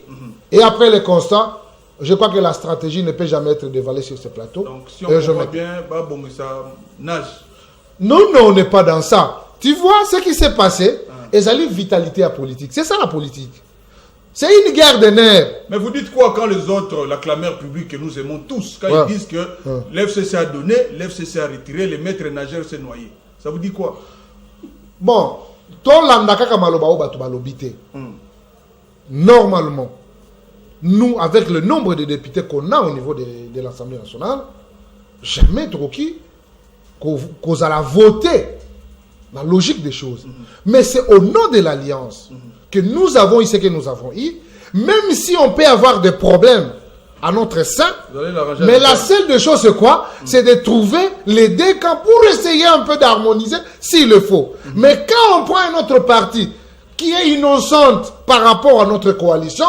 Et après le constat, je crois que la stratégie ne peut jamais être dévalée sur ce plateau. Donc si on comprend bien, ça nage. Non, on n'est pas dans ça. Tu vois ce qui s'est passé? Ils ont une vitalité à politique. C'est ça la politique. C'est une guerre des nerfs. Mais vous dites quoi quand les autres, la clameur publique que nous aimons tous, quand ils disent que l'FCC a donné, l'FCC a retiré, les maîtres nageurs s'est noyé? Ça vous dit quoi? Bon, normalement, nous, avec le nombre de députés qu'on a au niveau de l'Assemblée nationale, jamais trop qui qu'on a voté la logique des choses. Mais c'est au nom de l'alliance que nous avons eu ce que nous avons eu, même si on peut avoir des problèmes à notre sein, mais la seule des choses c'est quoi? C'est de trouver les deux camps pour essayer un peu d'harmoniser s'il le faut. Mais quand on prend un autre parti qui est innocente par rapport à notre coalition,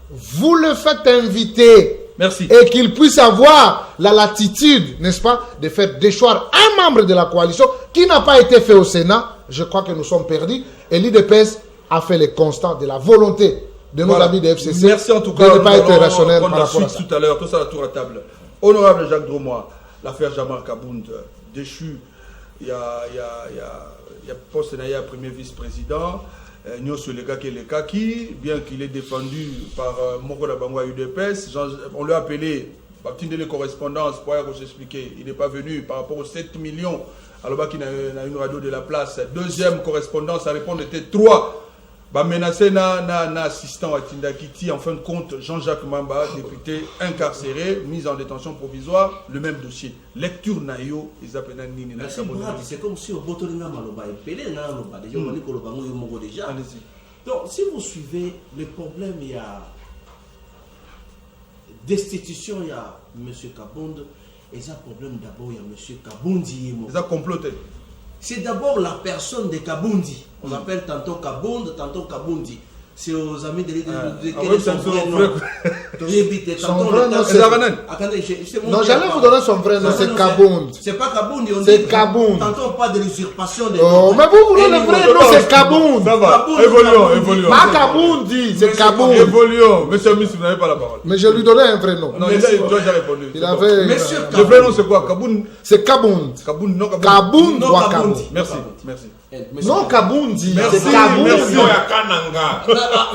vous le faites inviter. Merci. Et qu'il puisse avoir la latitude, n'est-ce pas, de faire déchoir un membre de la coalition qui n'a pas été fait au Sénat. Je crois que nous sommes perdus. Et l'IDPS a fait le constat de la volonté de nos amis de FCC. Merci en tout cas. De ne pas être rationnel par rapport à ça. Tout à l'heure, tout ça à tour à table. Honorable Jacques Dromois, l'affaire Jamal Kabound, déchu, il y a poste à premier vice-président. Nyoso Lega Kelekaki, bien qu'il est défendu par Mokola Bangwa UDPS, on lui a appelé, les correspondances pour expliquer. Il n'est pas venu par rapport aux 7 millions. Alors qu'il y a une radio de la place. Deuxième correspondance à répondre était 3. Menacé na assistant à Tindakiti, en fin de compte, Jean-Jacques Mamba, député incarcéré, mis en détention provisoire, le même dossier. Lecture naïo, ils appellent Nini. C'est comme si on botolinga maloba et pelé na loba déjà on dit que le bango yomo déjà. Donc si vous suivez les problèmes, il y a destitution, il y a monsieur Kabound, et ça problème d'abord il y a monsieur Kaboundi. Ils ont comploté. C'est d'abord la personne de Kaboundi. On l'appelle tantôt Kabound, tantôt Kaboundi. c'est aux amis de oui, c'est son frère. Son vrai nom, c'est... Non, j'allais vous donner son vrai nom, c'est Kabound. C'est pas Kabound, on dit. C'est Kabound. Tantôt on parle de l'usurpation des Oh, mais vous voulez le vrai nom, c'est Kabound. Ça va, évoluons. Pas Kabound, dit, c'est Kabound. Évoluons. Monsieur Miss, vous n'avez pas la parole. Mais je lui donnais un vrai nom. Non, il a déjà répondu. Il avait... Le vrai nom, c'est quoi? Kabound? C'est Kabound. Kabound, non, Kabound. Kabound Non, ou Kabound. Kabound. Merci. Non, Kabound, dit. Merci, C'est Kabound. merci. Il y a Kananga.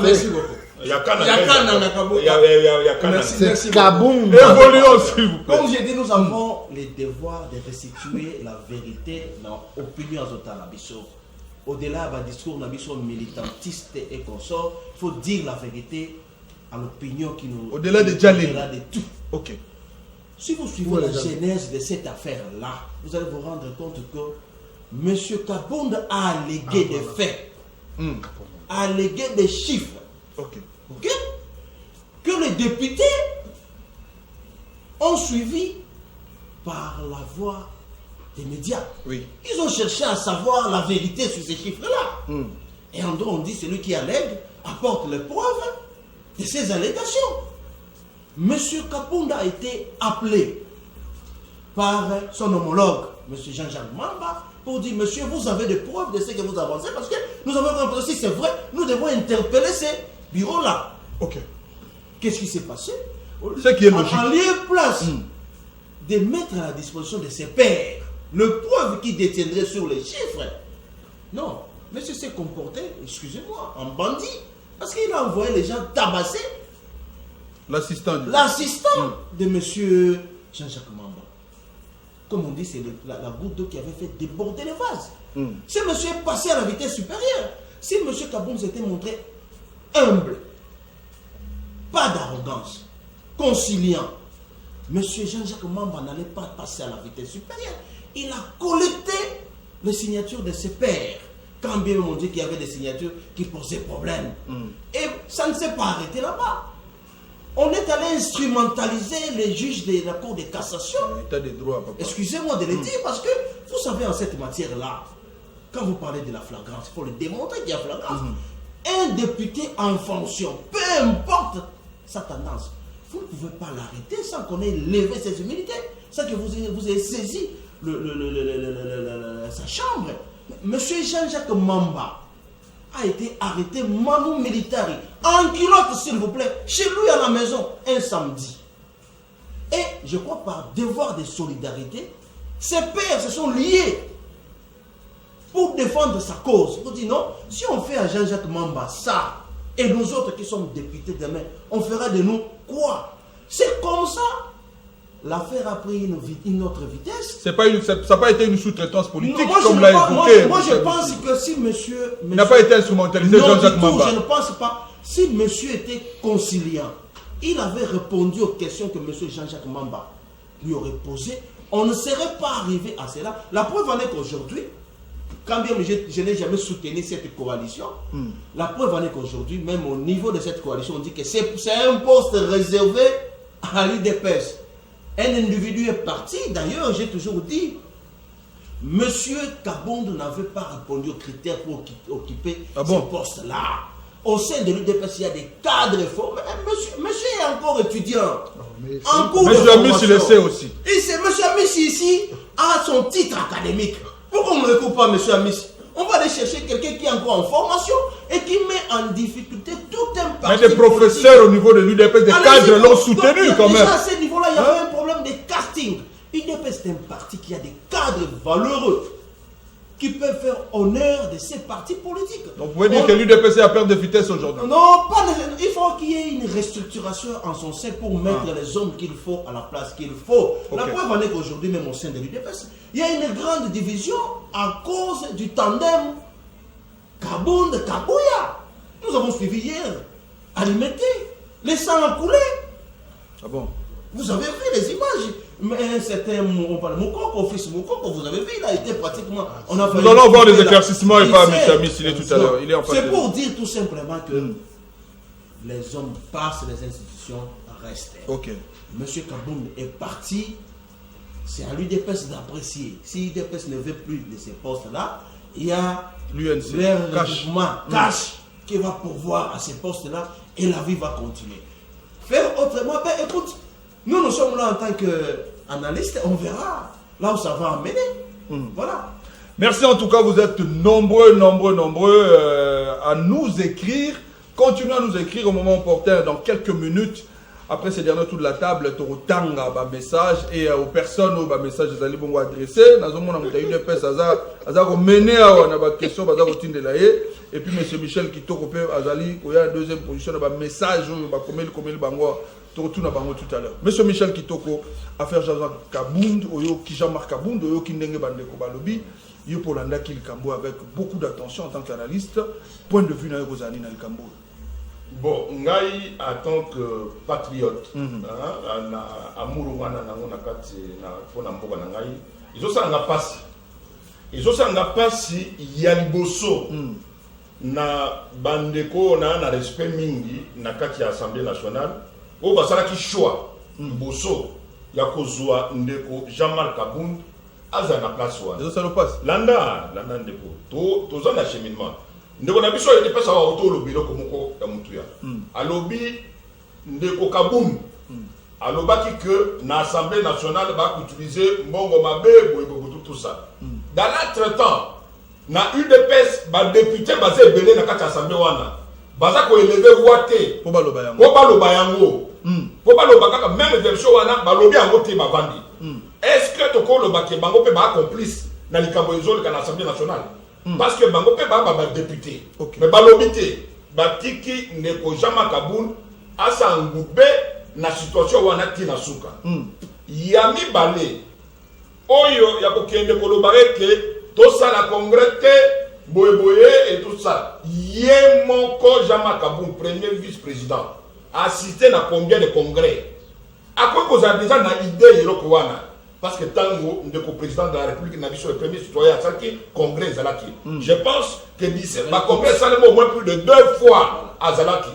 Merci beaucoup. Il y a Kananga. Il y a Kananga, Kabound. Il y a Kananga. C'est Kabound. Évoluons, s'il vous plaît. Comme j'ai dit, nous avons les devoirs de restituer la vérité dans l'opinion Zotalabissot. Au-delà du discours militantiste et consort, il faut dire la vérité à l'opinion qui nous... Au-delà de Djalé. Au-delà de tout. Ok. Si vous suivez la genèse de cette affaire-là, vous allez vous rendre compte que M. Kabound a allégué des faits, a allégué des chiffres. Ok. Ok? Que les députés ont suivi par la voie des médias. Oui. Ils ont cherché à savoir la vérité sur ces chiffres-là. Et en droit, on dit celui qui allègue apporte les preuves de ces allégations. Monsieur Kabound a été appelé par son homologue, monsieur Jean-Jacques Mamba, pour dire, monsieur, vous avez des preuves de ce que vous avancez, parce que nous avons compris, si c'est vrai, nous devons interpeller ces bureaux-là. Ok. Qu'est-ce qui s'est passé? Ce qui est logique. En lieu et place de mettre à la disposition de ses pairs le preuve qui détiendrait sur les chiffres. Non, monsieur s'est comporté, excusez-moi, en bandit, parce qu'il a envoyé les gens tabasser L'assistant de monsieur Jean-Jacques Mamba. Comme on dit, c'est la goutte d'eau qui avait fait déborder les vases. Si monsieur est passé à la vitesse supérieure, si monsieur Kabound s'était montré humble, pas d'arrogance, conciliant, monsieur Jean-Jacques Mamba n'allait pas passer à la vitesse supérieure. Il a collecté les signatures de ses pairs. Quand bien même on dit qu'il y avait des signatures qui posaient problème. Et ça ne s'est pas arrêté là-bas. On est allé instrumentaliser les juges de la Cour de cassation. L'état des droits, papa. Excusez-moi de le dire, parce que vous savez, en cette matière-là, quand vous parlez de la flagrance, il faut le démontrer qu'il y a flagrance. Un député en fonction, peu importe sa tendance, vous ne pouvez pas l'arrêter sans qu'on ait levé ses humilités, sans que vous ayez saisi sa chambre. Monsieur Jean-Jacques Mamba a été arrêté manu militari, en culotte s'il vous plaît, chez lui à la maison, un samedi. Et je crois par devoir de solidarité, ses pères se sont liés pour défendre sa cause. Vous dites non, si on fait à Jean-Jacques Mamba ça, et nous autres qui sommes députés demain, on fera de nous quoi? C'est comme ça. L'affaire a pris une autre vitesse. Ça n'a pas été une sous-traitance politique, Non, comme l'a évoqué. Moi, je pense que si monsieur... Il n'a pas été instrumentalisé, Jean-Jacques Mamba. Je ne pense pas. Si monsieur était conciliant, il avait répondu aux questions que monsieur Jean-Jacques Mamba lui aurait posées, on ne serait pas arrivé à cela. La preuve en est qu'aujourd'hui, quand bien je n'ai jamais soutenu cette coalition, la preuve en est qu'aujourd'hui, même au niveau de cette coalition, on dit que c'est un poste réservé à l'UDPS. Un individu est parti, d'ailleurs, j'ai toujours dit, monsieur Kabound n'avait pas répondu aux critères pour occuper ce poste-là. Au sein de l'UDPS, il y a des cadres formés. Monsieur est encore étudiant. En cours de formation. Monsieur Amici le sait aussi. Monsieur Amici ici a son titre académique. Pourquoi on ne recoupe pas monsieur Amici? On va aller chercher quelqu'un qui est encore en formation et qui met en difficulté tout un parti. Mais des professeurs au niveau de l'UDPS, des cadres l'ont soutenu quand même. Déjà à ce niveau-là, il y avait un problème de casting. L'UDPS est un parti qui a des cadres valeureux qui peuvent faire honneur de ces partis politiques. Donc vous pouvez dire que l'UDPS est à perte de vitesse aujourd'hui? Non, pas nécessairement. Il faut qu'il y ait une restructuration en son sein pour mettre les hommes qu'il faut à la place qu'il faut. La preuve en est qu'aujourd'hui, même au sein de l'UDPS, il y a une grande division à cause du tandem Kabound-Kabouya. Nous avons suivi hier, alimenté, les sangs a coulé. Ah bon? Vous avez vu les images. Mais c'était Moukoko, fils Moukoko, vous avez vu, il a été pratiquement... Nous allons voir les éclaircissements et pas M. Amis, il est tout à l'heure. C'est pour dire tout simplement que les hommes passent, les institutions restent. Ok. Monsieur Kabound est parti, c'est à l'UDPS d'apprécier. Si l'UDPS ne veut plus de ces postes-là, il y a l'UNC, leur regroupement cash qui va pourvoir à ces postes-là et la vie va continuer. Faire autrement, ben écoute, nous sommes là en tant qu'analystes, on verra là où ça va amener. Voilà. Merci en tout cas, vous êtes nombreux à nous écrire. Continuez à nous écrire au moment opportun, dans quelques minutes. Après ces derniers tours de la table, tu retanga un message et aux personnes où le message est adressé. Nous avons une personne qui a mené à une question, et puis M. Michel qui a une deuxième position, un message tout à l'heure. M. Michel Kitoko, affaire Jean-Marc Kabound, Jean-Marc Kabound, qui n'est pas Yopolanda Kilkambo avec beaucoup d'attention en tant qu'analyste. Point de vue dans Rosani Nalkambo. Bon, ngai en tant que patriote, amour wana na ngona kati na pona mboka na ngai, izo sanga pasi ya liboso na bandeko na respect mingi na kati ya Assemblée nationale, o basala ki choix liboso ya kozwa ndeko Jean-Marc Kabound aza na place wana. Izo salo passe. Landa ndeko. To za na cheminement. Ndeko na biso yete pesa wa auto lobilo komoko ya mutuya. Alobi ndeko Kabound. Alobaki que na Assemblée nationale ba utiliser mbongo mabe boyebo tout ça. Dans l'entretemps, na UDPS ba député basé belé na kati Assemblée wana. Baza ko élever waté po baloba yango. Po baloba yango. Po baloba kaka même version wana balobi yango te bavandi. Est-ce que to ko loba ke bango pe ba complice na likambo ezoli ka na Assemblée nationale? Parce que bango pe ba député. Mais balobité batiki ndeko Jean-Marc Kabound asa ngube na situation wana tina suka. Yami balé oyo ya kokende kolobare ke to sala congrès te boyeboye et tout ça. Yé moko Jean-Marc Kabound premier vice-président assisté na combien de congrès? À quoi vous avez déjà na idée yeloko wana? Parce que tango ndeko président de la République n'a vu sur le premier citoyen à qui congrès Zalaki. Je pense que le congrès ça au moins plus de 2 fois à Zalaki.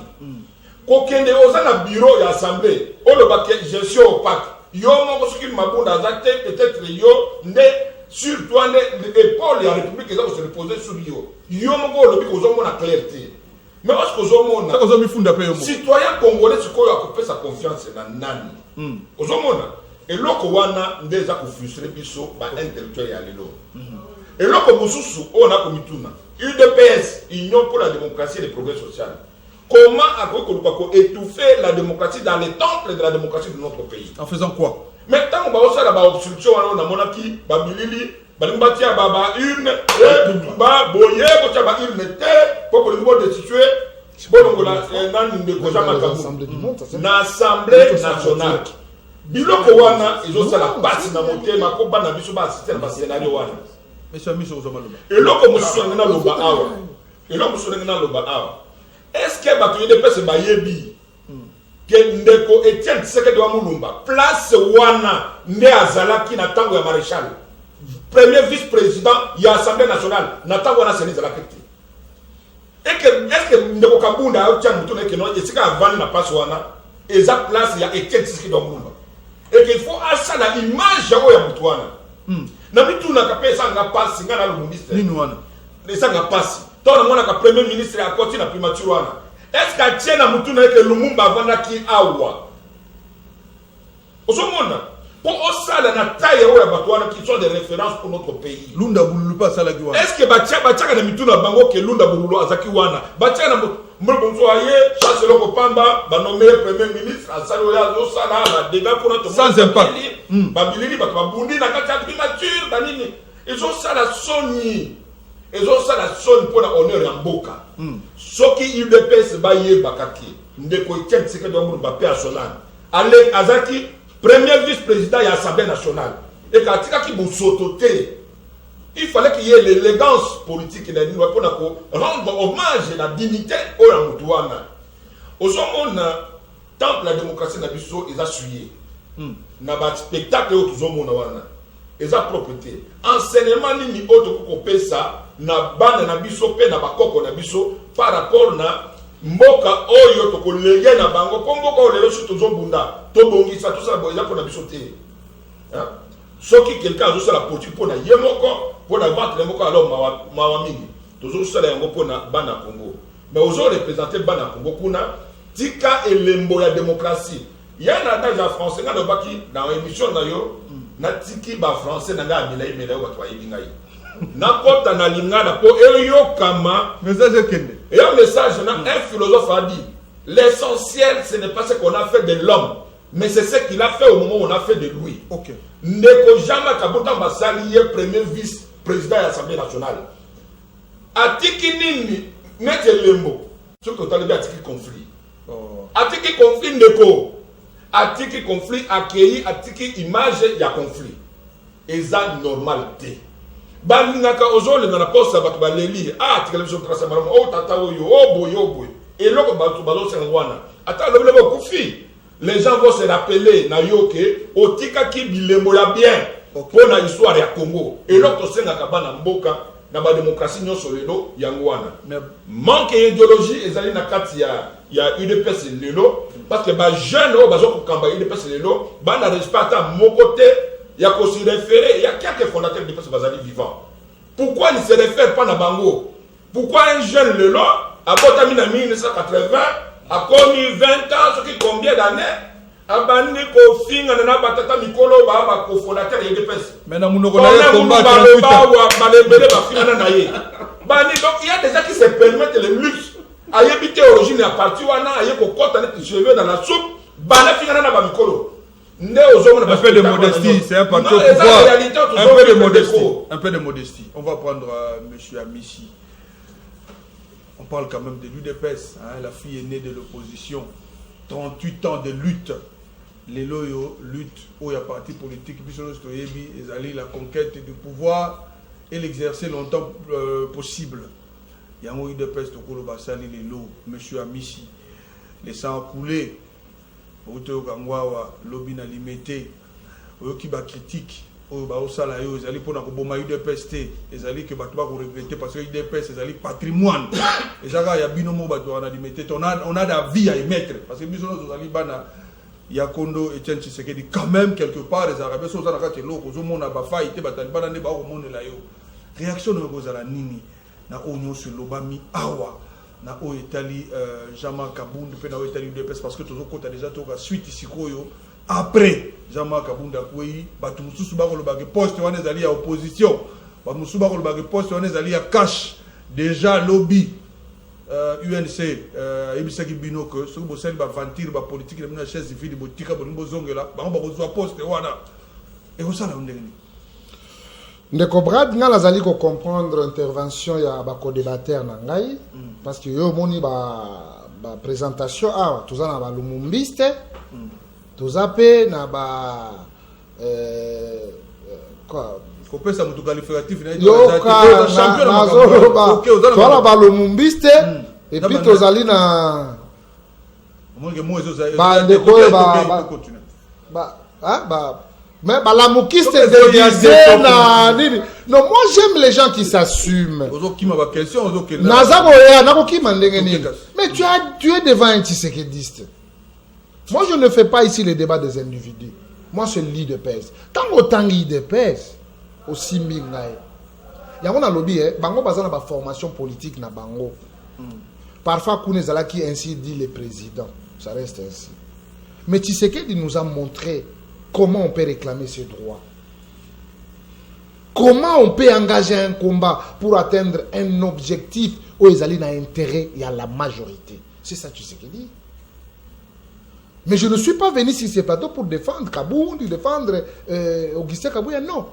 Kokende ozana bureau et assemblée, on le baquet gestion opaque. Yo mon ce qui m'a bon peut-être yo ne sur toi l'épaule de la République qui va se reposer sur yo. Yo mon le bico zomo na clarté. Mais parce que zomo na citoyen congolais ce qu'on a coupé sa confiance na nani. Ozomo na et loko wana ndeza ko frustrer biso ba intellectuel ya lelo. Et loko mususu on a komituna. UDPS, Union pour la démocratie et le progrès social. Comment a-t-on étouffer la démocratie dans les temples de la démocratie de notre pays? En faisant quoi? Maintenant, on va aussi la obstruction on a monaki, babilili, balimbatia baba une, ba boye, botia ba une te, pour le niveau destitué, bon la nan de Jean-Marc Kabound. Na Assemblée nationale. Biloko wana ils la passe na motema ko bana biso ba assister na scénario wana. Monsieur Michel Ozomaloba. Et loko musu na loba awa. Et loko musu na loba awa. Est-ce que batuye de pese bayebi que ndeko Etienne Tshisekedi wa Mulumba place wana nde azalaki na tango ya maréchal premier vice-président ya Assemblée nationale na tango wana seni zalaki te et que est-ce que ndeko Kabound a tient mutu na keno esika avandi na place wana eza place ya Etienne Tshisekedi wa Mulumba et qu'il faut asa na image ya mutu wana na mitu na kapesa nga passe nga na le ministre nini wana esa nga passe tant na mona ka premier ministre a côté na primature wana. Est-ce que tient na mutu na ke Lumumba vanda ki awa? Osomona pour osala na taille oya bato wana qui sont des références pour notre pays. Lunda Bululu pas sala ki wana. Est-ce que batia na mitu na bango ke Lunda Bululu azaki wana? Batia na mbonso aye Chancellor Kopamba ba nommé premier ministre asalo ya zo sala na dégâts pour notre sans impact. Babilili bato babundi na kati ya primature na nini? Ils ont ça la soni. Ils ont ça la sonne pour la honneur en boca. Ce qui UDPS baye bakaki, ndeko Etienne Tshisekedi wa Mulumba pe asolan. Ale azaki premier vice-président de l'Assemblée nationale. Et quand il y a il fallait qu'il y ait l'élégance politique pour rendre hommage à la dignité au Yamutouana. Au moment tant que la démocratie n'a pas ils ont suivi. N'a pas spectacle au Tuzomona. Ils ont propriété. Enseignement ni autre que ça. Na bande na biso pe na bakoko na biso par rapport na mboka oyo to kolege na bango ko mboka olelo surtout zobunda to bongisa tout ça boya pour na biso te hein soki quelqu'un a la politique pour na yemoko pour na vendre le moko alors mawa mingi to zo sala yango pour na bana Congo mais aujourd'hui représenté bana Congo kuna tika elembo ya démocratie. Il y a un adage en français dans l'émission d'ailleurs, na tiki ba français na nga amila imela ba twa yingai. Na kota na lingana po eyo kama message kende. Et un message un philosophe a dit l'essentiel ce n'est pas ce qu'on a fait de l'homme, mais c'est ce qu'il a fait au moment où on a fait de lui. OK. Ndeko Jama Kabuta Basali est premier vice-président de l'Assemblée nationale. Atiki nini mette lembo. Ce que tu as dit atiki conflit. Atiki conflit ndeko. Atiki conflit accueilli atiki image ya conflit. Eza normalité. Bandinaka ozole na poste ba baleli ah télévision trace maram oh tata oyo oh boy et loko ba bazo sengwana ata le kufi. Les gens vont se rappeler na yoke otika ki bilembo ya bien pour na histoire ya Congo et l'autre senga kabana mboka na ba démocratie nyoso lelo yangwana manque d'idéologie ezali na kati ya UDPS lelo parce que ba jeune o bazo kamba UDPS lelo ba na respecta mon côté ya ko se référer il y a quelques fondateurs de UDPS bazali vivants. Pourquoi ils se réfèrent pas na bango? Pourquoi un jeune lelo a botami na 1980 a commis 20 ans, ce qui combien d'années? Abandi ko finga na batata mikolo ba ko fondateur de l'UDPS. Maintenant nous connaissons combat donc il y a des gens qui se permettent le luxe. Ayebité origine à partir wana ayeko kota les cheveux dans la soupe, bana finga na ba mikolo. Un peu de modestie, c'est un parti au pouvoir. Un peu de modestie. Un peu de modestie. On va prendre monsieur Amici. On parle quand même de l'UDPS, hein, la fille aînée de l'opposition. 38 ans de lutte. Les loyaux lutte où il y a parti politique, puis la conquête du pouvoir et l'exercer longtemps possible. Il y a un UDPS, les lots, monsieur Amici, les sangs coulés. Lobby na limité qui ba critique ba osala yo ezali pona ko boma UDPS te ezali que bato ba ko regretter parce que UDPS ezali patrimoine ezaka ya binomo bato na limité on a la vie à émettre parce que biso nous ezali bana ya Kondo Etienne Tshisekedi quand même quelque part les arabes so za na kati loko zo mona ba faite batali bana ne ba ko monela yo réaction no ko zala nini na onyo sur lobami awa na o etali Jama Kabunda pe na o etali UDPS parce que toujours kota déjà to ga suite ici koyo après Jama Kabunda kwei batu mususu ba ko lo ba ke poste wana ezali ya opposition ba mususu ba ko lo ba ke poste wana ezali ya cash déjà lobby UNC ebisaki bino que so bo sel ba ventir ba politique na mina chaise vide botika bo zongela ba ba ko zo poste wana et ko sala ndengeni. Ndeko Brad nga lazali ko comprendre intervention ya ba co-débatteur na ngai parce que yo moni ba présentation toza na ba lumumbiste toza pe na ba quoi ko pesa mutu qualificatif na champion na ba lumumbiste et puis tozali na ba ndeko mais la moukiste déguisée na nini. Non, moi j'aime les gens qui s'assument. Mais tu es devant un Tshisekidiste. Moi je ne fais pas ici le débat des individus. Moi c'est l'UDPS. Tant autant l'UDPS aussi mingaye. Il y a un lobby bango bazana ba formation politique na bango. Parfois Kounezala qui ainsi dit le président. Ça reste ainsi. Mais Tshisekedi nous a montré comment on peut réclamer ses droits. Comment on peut engager un combat pour atteindre un objectif où ils allaient dans l'intérêt et à la majorité. C'est ça, tu sais qu'il dit. Mais je ne suis pas venu sur ces plateaux pour défendre Kabound, défendre Augustin Kabouya, non.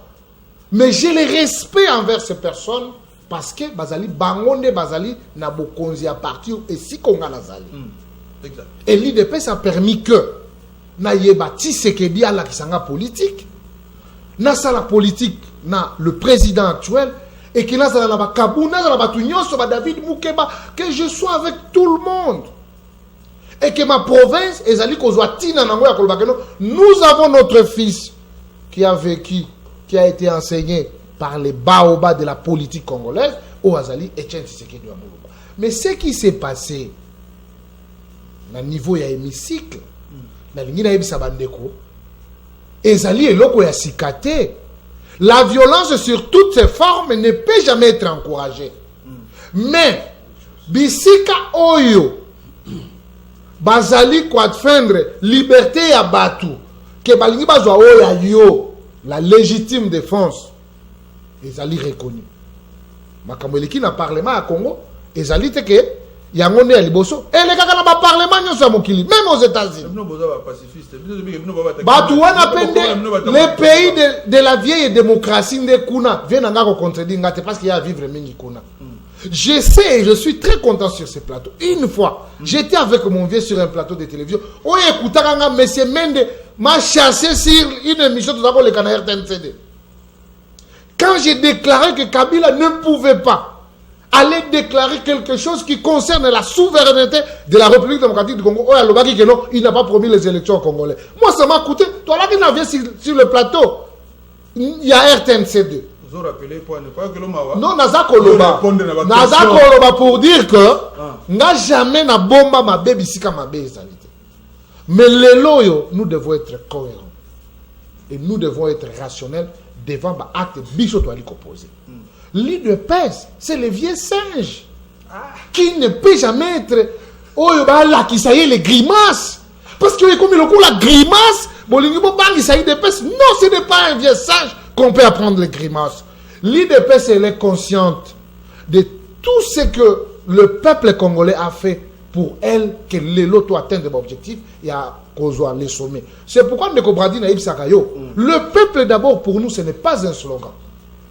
Mais j'ai le respect envers ces personnes parce que Bazali, Bangonde Bazali, n'a bokonzi à partir et si Konga Nazali. Et l'IDP, ça a permis que na yebati Sekedi ala kisanga politique na sala politique na le président actuel et que na sala na ba Kabuna na ba tunyonso ba David Mukeba que je sois avec tout le monde et que ma province ezali kozwa tina nango ya kolobaka no nous avons notre fils qui a vécu qui a été enseigné par les baobas de la politique congolaise au Azali Etienne Tshisekedi wa Mulumba. Mais ce qui s'est passé na niveau ya hémicycle la violence sur toutes ses formes ne peut jamais être encouragée. Mais bisika oyo bazali kwa defendre liberté ya batu ke balingi bazwa oyo ya yo la légitime défense ezali reconnu makambo eleki na parlement ya Congo ezali te ke yango nde ya liboso elekaka na baparlement nyonso ya mokili même aux États-Unis batu wana pende les pays de la vieille démocratie nde kuna vie nanga kocontredire nga te parce qu'il y a à vivre mingi kuna. Je sais et je suis très content sur ce plateau. Une fois, j'étais avec mon vieux sur un plateau de télévision. Oh, écoutez, M. Mende m'a chassé sur une émission de le canard RTNCD. Quand j'ai déclaré que Kabila ne pouvait pas aller déclarer quelque chose qui concerne la souveraineté de la République démocratique du Congo, oh, il n'a pas promis les élections aux Congolais. Moi, ça m'a coûté. Toi, là, qui n'avait sur le plateau, il y a RTNCD. Non, naza koloba pour dire que n'a jamais na bomba ma baby sika ma bezalité. Mais les loyaux, nous devons être cohérents et nous devons être rationnels devant ba acte biso to ali composer. L'UDPS, c'est les vieux singes qui ne peut jamais être oh ba là qui ça y est les grimaces parce que comme le coup la grimace bolingi bo bangi ça y UDPS non ce n'est pas un vieux singe qu'on peut apprendre les grimaces. L'UDPS elle est consciente de tout ce que le peuple congolais a fait pour elle, que l'auto atteigne des objectifs et à Kozwa les sommets. C'est pourquoi Ndeko Brady Naïb Sakayo, le peuple d'abord pour nous ce n'est pas un slogan.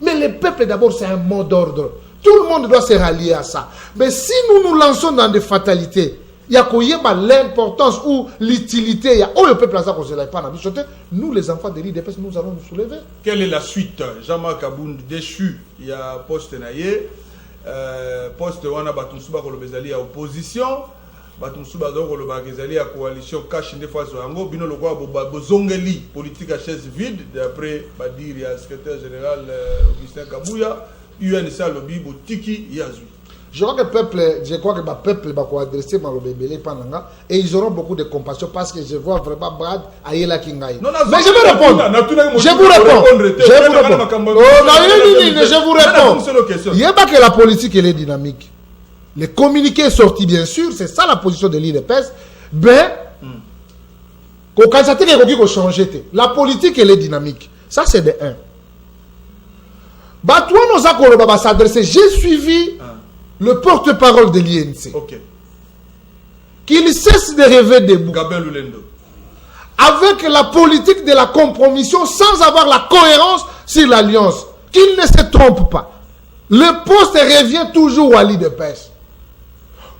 Mais le peuple d'abord c'est un mot d'ordre. Tout le monde doit se rallier à ça. Mais si nous nous lançons dans des fatalités, il y a l'importance ou l'utilité, il y a le peuple à ça qu'on ne se lève pas. Nous les enfants de l'IDPS, nous allons nous soulever. Quelle est la suite? Jean-Marc Abound déchu, il y a poste naïe, poste wana batunsuba kolobezali à opposition, batunsuba kolobezali à coalition cache des fois zoango, bino le quoi bozongeli politique à chaise vide d'après Badir il y a secrétaire général Augustin Kabouya, UNSA lobby botiki yazui. Je crois que le peuple va adresser dans le bébé pendant et ils auront beaucoup de compassion parce que je vois vraiment Brad Ayela Kingaï. Mais je vais répondre. Je vous réponds. Je vous réponds. Il n'y a pas que la politique elle est dynamique. Le communiqué est sorti bien sûr, c'est ça la position de l'IDPS. Ben, la politique elle est dynamique. Ça c'est de 1. Batouan nous a s'adresser. J'ai suivi le porte-parole de l'INC, qu'il cesse de rêver debout avec la politique de la compromission sans avoir la cohérence sur l'alliance, qu'il ne se trompe pas. Le poste revient toujours à l'IDPS.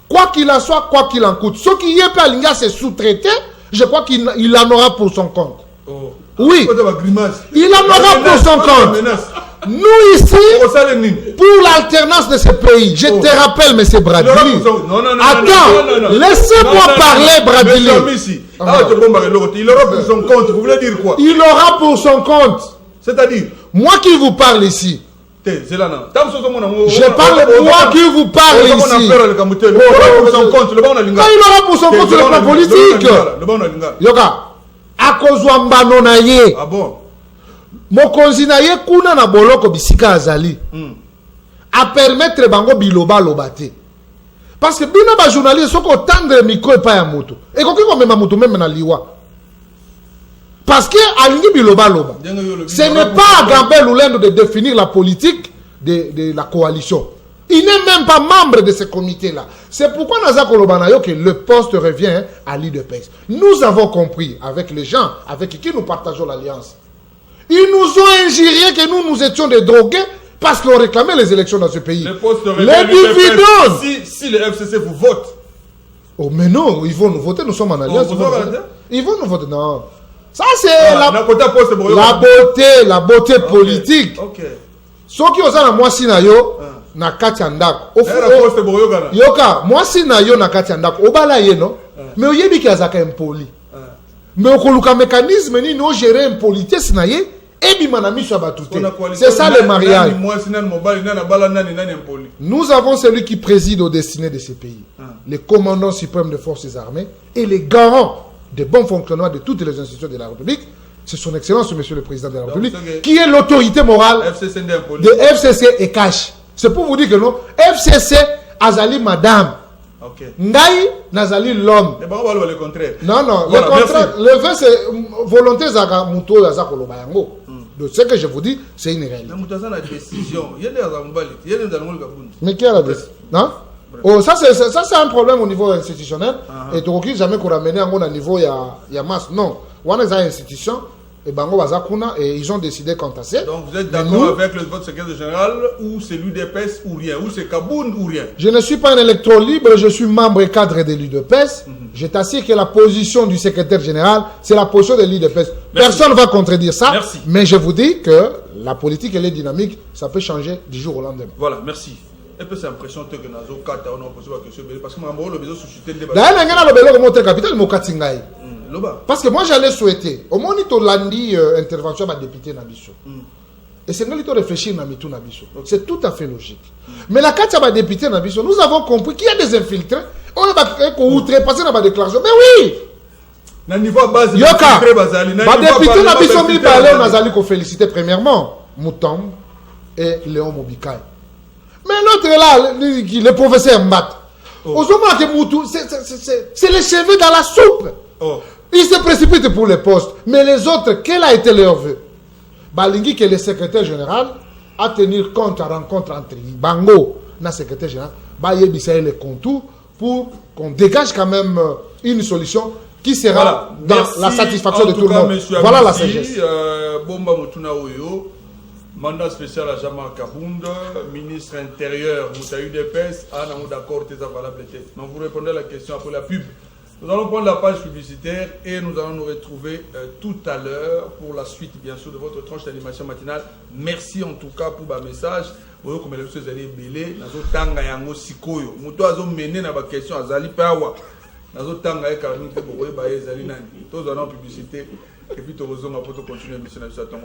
Quoi qu'il en soit, quoi qu'il en coûte. Ce qui est pas l'INGA, c'est sous-traité, je crois qu'il en aura pour son compte. Oui, il en aura pour son compte. Nous ici, pour l'alternance de ce pays, je te rappelle, M. Bradley. Attends, laissez-moi parler, Bradley. Il aura pour son compte, vous voulez dire quoi? Il aura pour son compte. C'est-à-dire? Moi qui vous parle ici. Je parle de moi qui vous parle ici. Il aura pour son compte sur le plan politique. Yoka, Akozwambano naye. Ah bon? Mokonzi na ye kuna na boloko bisika azali a permettre bango biloba lobate parce que bino ba journaliste soko tendre micro pa ya moto et koki ko mema moto même na liwa parce que alingi biloba loba ce n'est pas à Gambel Oulendo de définir la politique de la coalition. Il n'est même pas membre de ce comité-là. C'est pourquoi Naza Kolobanayo que le poste revient à l'IDPS. Nous avons compris avec les gens avec qui nous partageons l'alliance. Ils nous ont injurié que nous étions des drogués parce qu'on réclamait les élections dans ce pays. Les dividendes. Si le FCC vous vote. Oh mais non, ils vont nous voter, nous sommes en alliance. Ils vont nous voter, non. Ça c'est la beauté politique. Ceux qui ont ça, moi si na yo na katiandak. Yoka, moi si na yo na katiandak. Obala ye no. Mais oyebi ki azaka impoli. Mais au mécanisme ni nous gérer impolitesse na ye. C'est ça le mariage. Nous avons celui qui préside aux destinées de ces pays, le commandant suprême des forces armées et les garants des bons fonctionnements de toutes les institutions de la République. C'est son excellence, monsieur le président de la République, qui est l'autorité morale de FCC et CACH. C'est pour vous dire que non, FCC azali madame. Ok. Ngai nazali l'homme. Mais bon, on va le contraire. Non, non, Voilà, le contraire, le fait c'est volonté zaka muto ya zako loba yango. Donc ce que je vous dis, c'est une réalité. Mais Moutaza a décision. Il y a des Azambali, il y a des Azambali. Mais qui a la décision? Non? Oh, ça c'est un problème au niveau institutionnel. Et tu ne jamais qu'on ramène à un niveau il y a masse. Non, on a une institution et Bango Bazakuna et ils ont décidé quant à ça. Donc vous êtes d'accord avec le vote secrétaire général ou c'est l'UDPS ou rien, ou c'est Kaboun ou rien? Je ne suis pas un électron libre, je suis membre et cadre de l'UDPS. Je t'assure que la position du secrétaire général, c'est la position de l'UDPS. Personne ne va contredire ça. Merci. Mais je vous dis que la politique, elle est dynamique, ça peut changer du jour au lendemain. Voilà, merci. Et puis c'est l'impression que nous avons quatre, on a posé la question parce que Mambo, le besoin de susciter le débat. D'ailleurs, il y a le montre capital, mon Katingaï. Loba. Parce que moi, j'allais souhaiter, au moins, il y a une intervention de député Nabiso. Et c'est qu'il faut réfléchir à Mitou Nabiso. C'est tout à fait logique. Mais la carte de député Nabiso, nous avons compris qu'il y a des infiltrés. On a outrepasser dans ma déclaration. Mais oui! Na niveau base, Yoka! Ma député Nabiso mi parler, on a qu'on féliciter premièrement Moutombe et Léon Mobikai. Mais l'autre là, le professeur Mbat. Aujourd'hui, c'est les cheveux dans la soupe. Oh. Ils se précipitent pour les postes. Mais les autres, quel a été leur vœu? Balingi, que le secrétaire général, a tenir compte à rencontre entre Bango et le secrétaire général, Bayebisa les contours pour qu'on dégage quand même une solution qui sera dans la satisfaction de tout le monde. Voilà la sagesse. Bomba Motuna Oyo, mandat spécial à Jean-Marc Kabound, ministre intérieur, Mouta UDPS, Anna d'accord, t'es valable. Donc vous répondez à la question après la pub. Nous allons prendre la page publicitaire et nous allons nous retrouver tout à l'heure pour la suite, bien sûr, de votre tranche d'animation matinale. Merci en tout cas pour votre message. Vous voyez comme les choses allaient belé. Nous avons tanga yango sikoyo. Nous avons mené na ba question azali pawa. Nous avons tanga ekarami te boye ba ezali nani. Tous allons en publicité et puis nous allons continuer l'émission de ce temps.